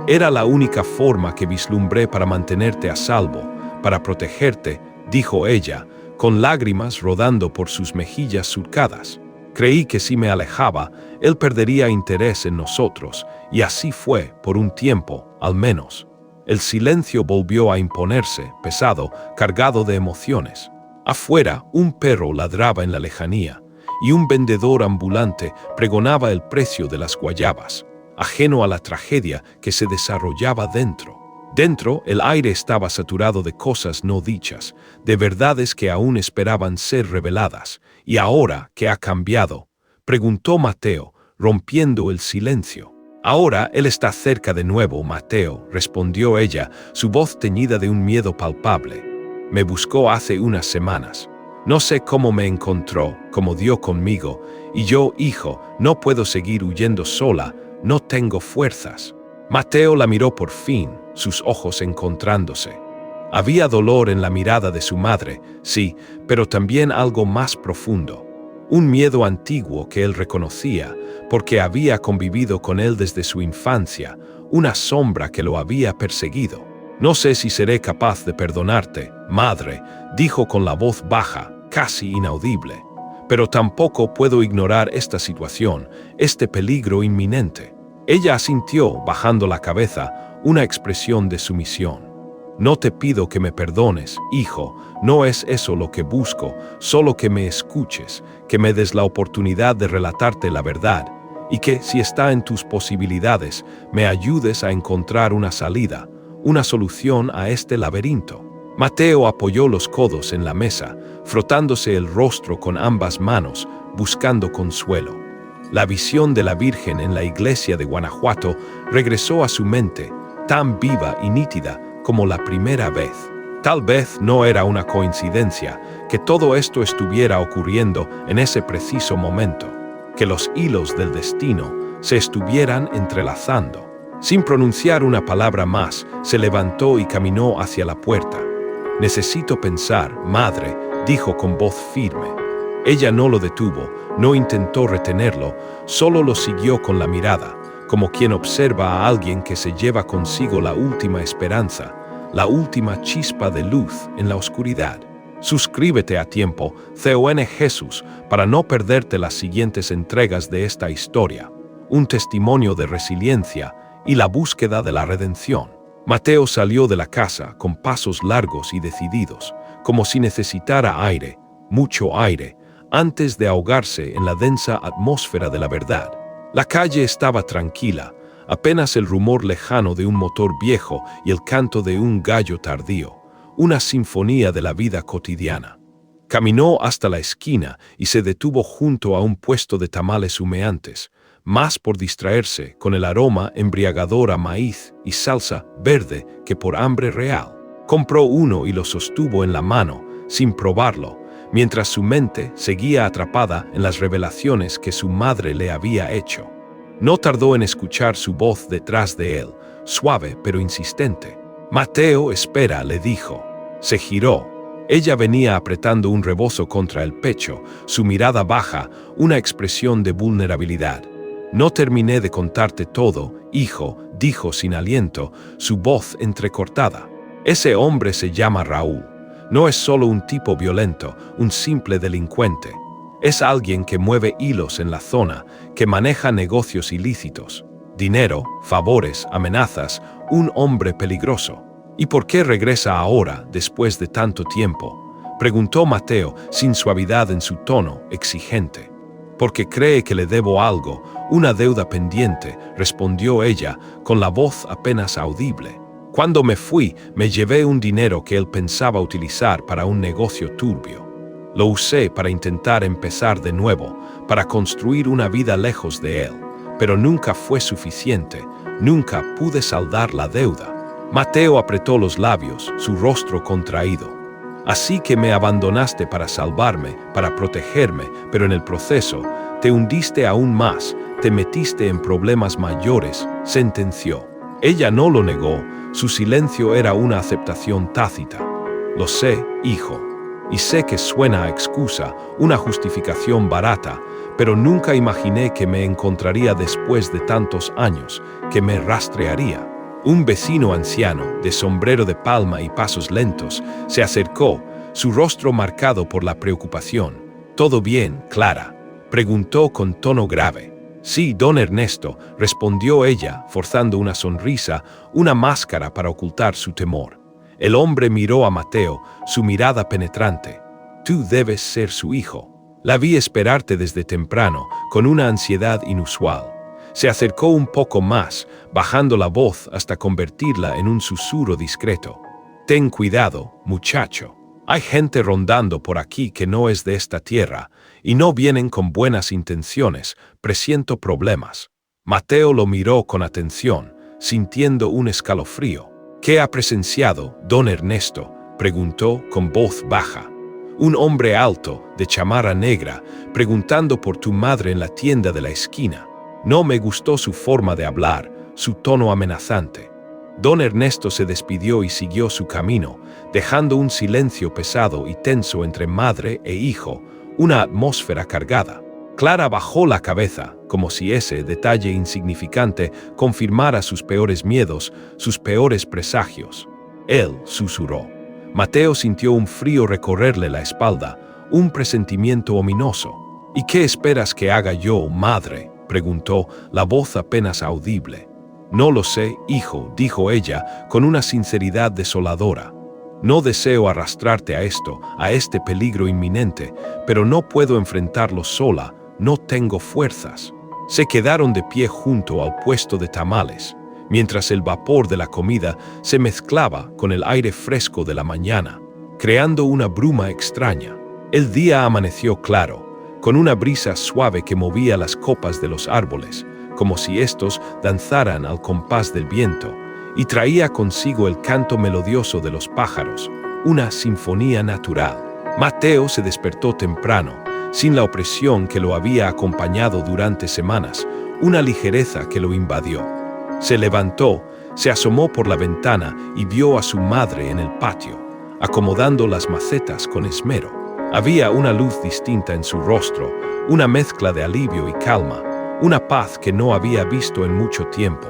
«Era la única forma que vislumbré para mantenerte a salvo, para protegerte», dijo ella, con lágrimas rodando por sus mejillas surcadas. «Creí que si me alejaba, él perdería interés en nosotros, y así fue, por un tiempo, al menos». El silencio volvió a imponerse, pesado, cargado de emociones. Afuera, un perro ladraba en la lejanía, y un vendedor ambulante pregonaba el precio de las guayabas, ajeno a la tragedia que se desarrollaba dentro. Dentro, el aire estaba saturado de cosas no dichas, de verdades que aún esperaban ser reveladas. «¿Y ahora qué ha cambiado?», preguntó Mateo, rompiendo el silencio. «Ahora él está cerca de nuevo, Mateo», respondió ella, su voz teñida de un miedo palpable. «Me buscó hace unas semanas. No sé cómo me encontró, cómo dio conmigo, y yo, hijo, no puedo seguir huyendo sola, no tengo fuerzas». Mateo la miró por fin, sus ojos encontrándose. Había dolor en la mirada de su madre, sí, pero también algo más profundo. Un miedo antiguo que él reconocía, porque había convivido con él desde su infancia, una sombra que lo había perseguido. «No sé si seré capaz de perdonarte, madre», dijo con la voz baja, casi inaudible. «Pero tampoco puedo ignorar esta situación, este peligro inminente». Ella asintió, bajando la cabeza, una expresión de sumisión. «No te pido que me perdones, hijo, no es eso lo que busco, solo que me escuches, que me des la oportunidad de relatarte la verdad, y que, si está en tus posibilidades, me ayudes a encontrar una salida, una solución a este laberinto». Mateo apoyó los codos en la mesa, frotándose el rostro con ambas manos, buscando consuelo. La visión de la Virgen en la iglesia de Guanajuato regresó a su mente, tan viva y nítida como la primera vez. Tal vez no era una coincidencia que todo esto estuviera ocurriendo en ese preciso momento, que los hilos del destino se estuvieran entrelazando. Sin pronunciar una palabra más, se levantó y caminó hacia la puerta. «Necesito pensar, madre», dijo con voz firme. Ella no lo detuvo, no intentó retenerlo, solo lo siguió con la mirada, como quien observa a alguien que se lleva consigo la última esperanza, la última chispa de luz en la oscuridad. Suscríbete a tiempo, CON Jesús, para no perderte las siguientes entregas de esta historia. Un testimonio de resiliencia y la búsqueda de la redención. Mateo salió de la casa con pasos largos y decididos, como si necesitara aire, mucho aire, antes de ahogarse en la densa atmósfera de la verdad. La calle estaba tranquila, apenas el rumor lejano de un motor viejo y el canto de un gallo tardío, una sinfonía de la vida cotidiana. Caminó hasta la esquina y se detuvo junto a un puesto de tamales humeantes, más por distraerse con el aroma embriagador a maíz y salsa verde que por hambre real. Compró uno y lo sostuvo en la mano, sin probarlo, mientras su mente seguía atrapada en las revelaciones que su madre le había hecho. No tardó en escuchar su voz detrás de él, suave pero insistente. «Mateo, espera», le dijo. Se giró. Ella venía apretando un rebozo contra el pecho, su mirada baja, una expresión de vulnerabilidad. «No terminé de contarte todo, hijo», dijo sin aliento, su voz entrecortada. «Ese hombre se llama Raúl. No es solo un tipo violento, un simple delincuente. Es alguien que mueve hilos en la zona, que maneja negocios ilícitos. Dinero, favores, amenazas, un hombre peligroso». «¿Y por qué regresa ahora, después de tanto tiempo?», preguntó Mateo, sin suavidad en su tono, exigente. «Porque cree que le debo algo, una deuda pendiente», respondió ella, con la voz apenas audible. «Cuando me fui, me llevé un dinero que él pensaba utilizar para un negocio turbio. Lo usé para intentar empezar de nuevo, para construir una vida lejos de él, pero nunca fue suficiente, nunca pude saldar la deuda». Mateo apretó los labios, su rostro contraído. «Así que me abandonaste para salvarme, para protegerme, pero en el proceso te hundiste aún más, te metiste en problemas mayores», sentenció. Ella no lo negó, su silencio era una aceptación tácita. «Lo sé, hijo, y sé que suena a excusa, una justificación barata, pero nunca imaginé que me encontraría después de tantos años, que me rastrearía». Un vecino anciano, de sombrero de palma y pasos lentos, se acercó, su rostro marcado por la preocupación. «¿Todo bien, Clara?», preguntó con tono grave. «Sí, don Ernesto», respondió ella, forzando una sonrisa, una máscara para ocultar su temor. El hombre miró a Mateo, su mirada penetrante. «Tú debes ser su hijo. La vi esperarte desde temprano, con una ansiedad inusual». Se acercó un poco más, bajando la voz hasta convertirla en un susurro discreto. «Ten cuidado, muchacho. Hay gente rondando por aquí que no es de esta tierra, y no vienen con buenas intenciones, presiento problemas». Mateo lo miró con atención, sintiendo un escalofrío. «¿Qué ha presenciado, don Ernesto?», preguntó con voz baja. «Un hombre alto, de chamarra negra, preguntando por tu madre en la tienda de la esquina». No me gustó su forma de hablar, su tono amenazante. Don Ernesto se despidió y siguió su camino, dejando un silencio pesado y tenso entre madre e hijo, una atmósfera cargada. Clara bajó la cabeza, como si ese detalle insignificante confirmara sus peores miedos, sus peores presagios. Él susurró. Mateo sintió un frío recorrerle la espalda, un presentimiento ominoso. «¿Y qué esperas que haga yo, madre?», preguntó, la voz apenas audible. «No lo sé, hijo», dijo ella, con una sinceridad desoladora. «No deseo arrastrarte a esto, a este peligro inminente, pero no puedo enfrentarlo sola, no tengo fuerzas». Se quedaron de pie junto al puesto de tamales, mientras el vapor de la comida se mezclaba con el aire fresco de la mañana, creando una bruma extraña. El día amaneció claro, con una brisa suave que movía las copas de los árboles, como si estos danzaran al compás del viento, y traía consigo el canto melodioso de los pájaros, una sinfonía natural. Mateo se despertó temprano, sin la opresión que lo había acompañado durante semanas, una ligereza que lo invadió. Se levantó, se asomó por la ventana y vio a su madre en el patio, acomodando las macetas con esmero. Había una luz distinta en su rostro, una mezcla de alivio y calma, una paz que no había visto en mucho tiempo.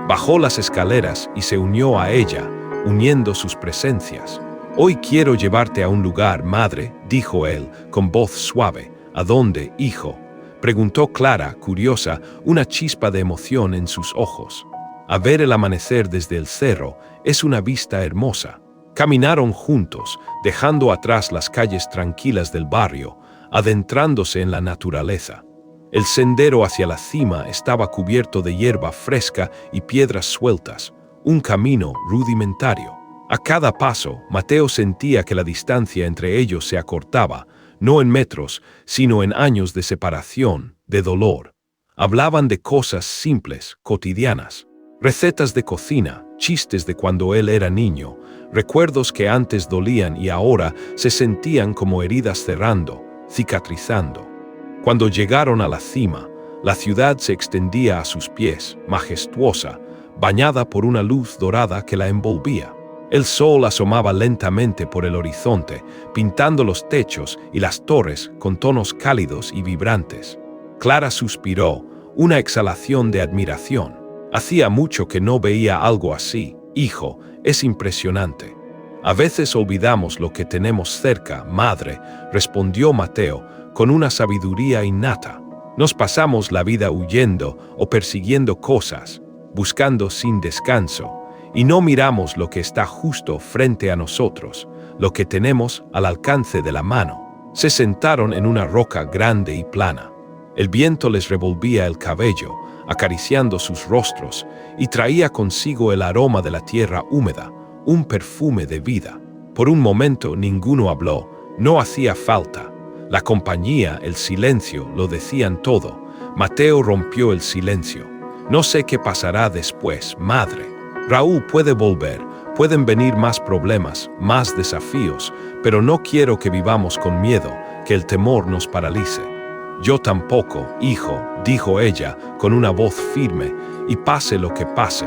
Bajó las escaleras y se unió a ella, uniendo sus presencias. «Hoy quiero llevarte a un lugar, madre», dijo él, con voz suave. «¿A dónde, hijo?», preguntó Clara, curiosa, una chispa de emoción en sus ojos. A ver el amanecer desde el cerro es una vista hermosa. Caminaron juntos, dejando atrás las calles tranquilas del barrio, adentrándose en la naturaleza. El sendero hacia la cima estaba cubierto de hierba fresca y piedras sueltas, un camino rudimentario. A cada paso, Mateo sentía que la distancia entre ellos se acortaba, no en metros, sino en años de separación, de dolor. Hablaban de cosas simples, cotidianas, recetas de cocina, chistes de cuando él era niño, recuerdos que antes dolían y ahora se sentían como heridas cerrando, cicatrizando. Cuando llegaron a la cima, la ciudad se extendía a sus pies, majestuosa, bañada por una luz dorada que la envolvía. El sol asomaba lentamente por el horizonte, pintando los techos y las torres con tonos cálidos y vibrantes. Clara suspiró, una exhalación de admiración. Hacía mucho que no veía algo así. Hijo, es impresionante. A veces olvidamos lo que tenemos cerca, madre, respondió Mateo, con una sabiduría innata. Nos pasamos la vida huyendo o persiguiendo cosas, buscando sin descanso, y no miramos lo que está justo frente a nosotros, lo que tenemos al alcance de la mano. Se sentaron en una roca grande y plana. El viento les revolvía el cabello, acariciando sus rostros, y traía consigo el aroma de la tierra húmeda, un perfume de vida. Por un momento ninguno habló, no hacía falta. La compañía, el silencio, lo decían todo. Mateo rompió el silencio. No sé qué pasará después, madre. Raúl puede volver, pueden venir más problemas, más desafíos, pero no quiero que vivamos con miedo, que el temor nos paralice. Yo tampoco, hijo, dijo ella, con una voz firme, y pase lo que pase,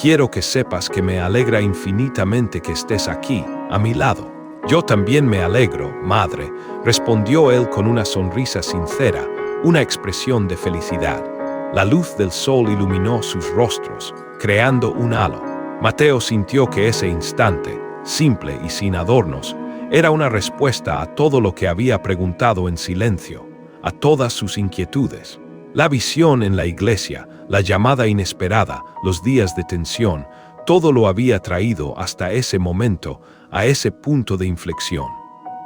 quiero que sepas que me alegra infinitamente que estés aquí, a mi lado. Yo también me alegro, madre, respondió él con una sonrisa sincera, una expresión de felicidad. La luz del sol iluminó sus rostros, creando un halo. Mateo sintió que ese instante, simple y sin adornos, era una respuesta a todo lo que había preguntado en silencio, a todas sus inquietudes. La visión en la iglesia, la llamada inesperada, los días de tensión, todo lo había traído hasta ese momento, a ese punto de inflexión.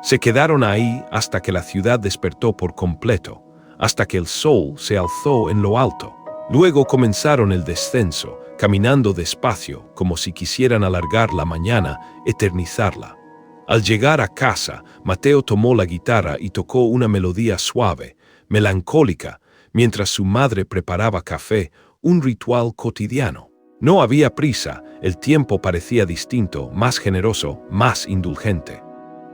Se quedaron ahí hasta que la ciudad despertó por completo, hasta que el sol se alzó en lo alto. Luego comenzaron el descenso, caminando despacio, como si quisieran alargar la mañana, eternizarla. Al llegar a casa, Mateo tomó la guitarra y tocó una melodía suave, melancólica, mientras su madre preparaba café, un ritual cotidiano. No había prisa, el tiempo parecía distinto, más generoso, más indulgente.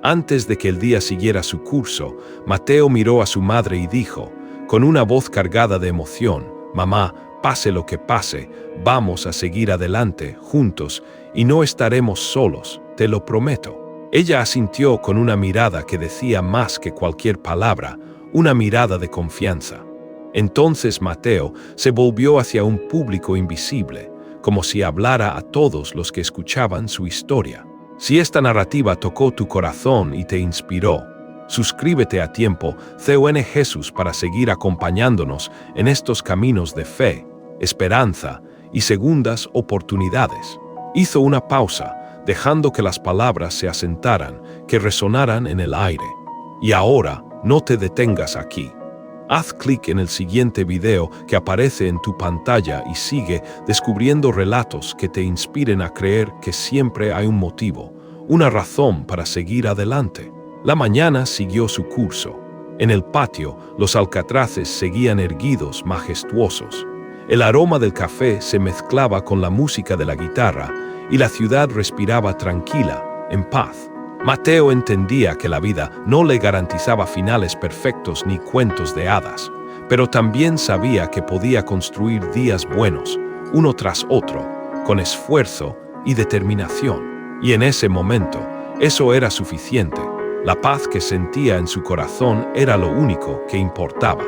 Antes de que el día siguiera su curso, Mateo miró a su madre y dijo, con una voz cargada de emoción, «Mamá, pase lo que pase, vamos a seguir adelante, juntos, y no estaremos solos, te lo prometo». Ella asintió con una mirada que decía más que cualquier palabra, una mirada de confianza. Entonces Mateo se volvió hacia un público invisible, como si hablara a todos los que escuchaban su historia. Si esta narrativa tocó tu corazón y te inspiró, suscríbete a tiempo CON Jesús para seguir acompañándonos en estos caminos de fe, esperanza y segundas oportunidades. Hizo una pausa, dejando que las palabras se asentaran, que resonaran en el aire. Y ahora, no te detengas aquí. Haz clic en el siguiente video que aparece en tu pantalla y sigue descubriendo relatos que te inspiren a creer que siempre hay un motivo, una razón para seguir adelante. La mañana siguió su curso. En el patio, los alcatraces seguían erguidos, majestuosos. El aroma del café se mezclaba con la música de la guitarra y la ciudad respiraba tranquila, en paz. Mateo entendía que la vida no le garantizaba finales perfectos ni cuentos de hadas, pero también sabía que podía construir días buenos, uno tras otro, con esfuerzo y determinación. Y en ese momento, eso era suficiente. La paz que sentía en su corazón era lo único que importaba.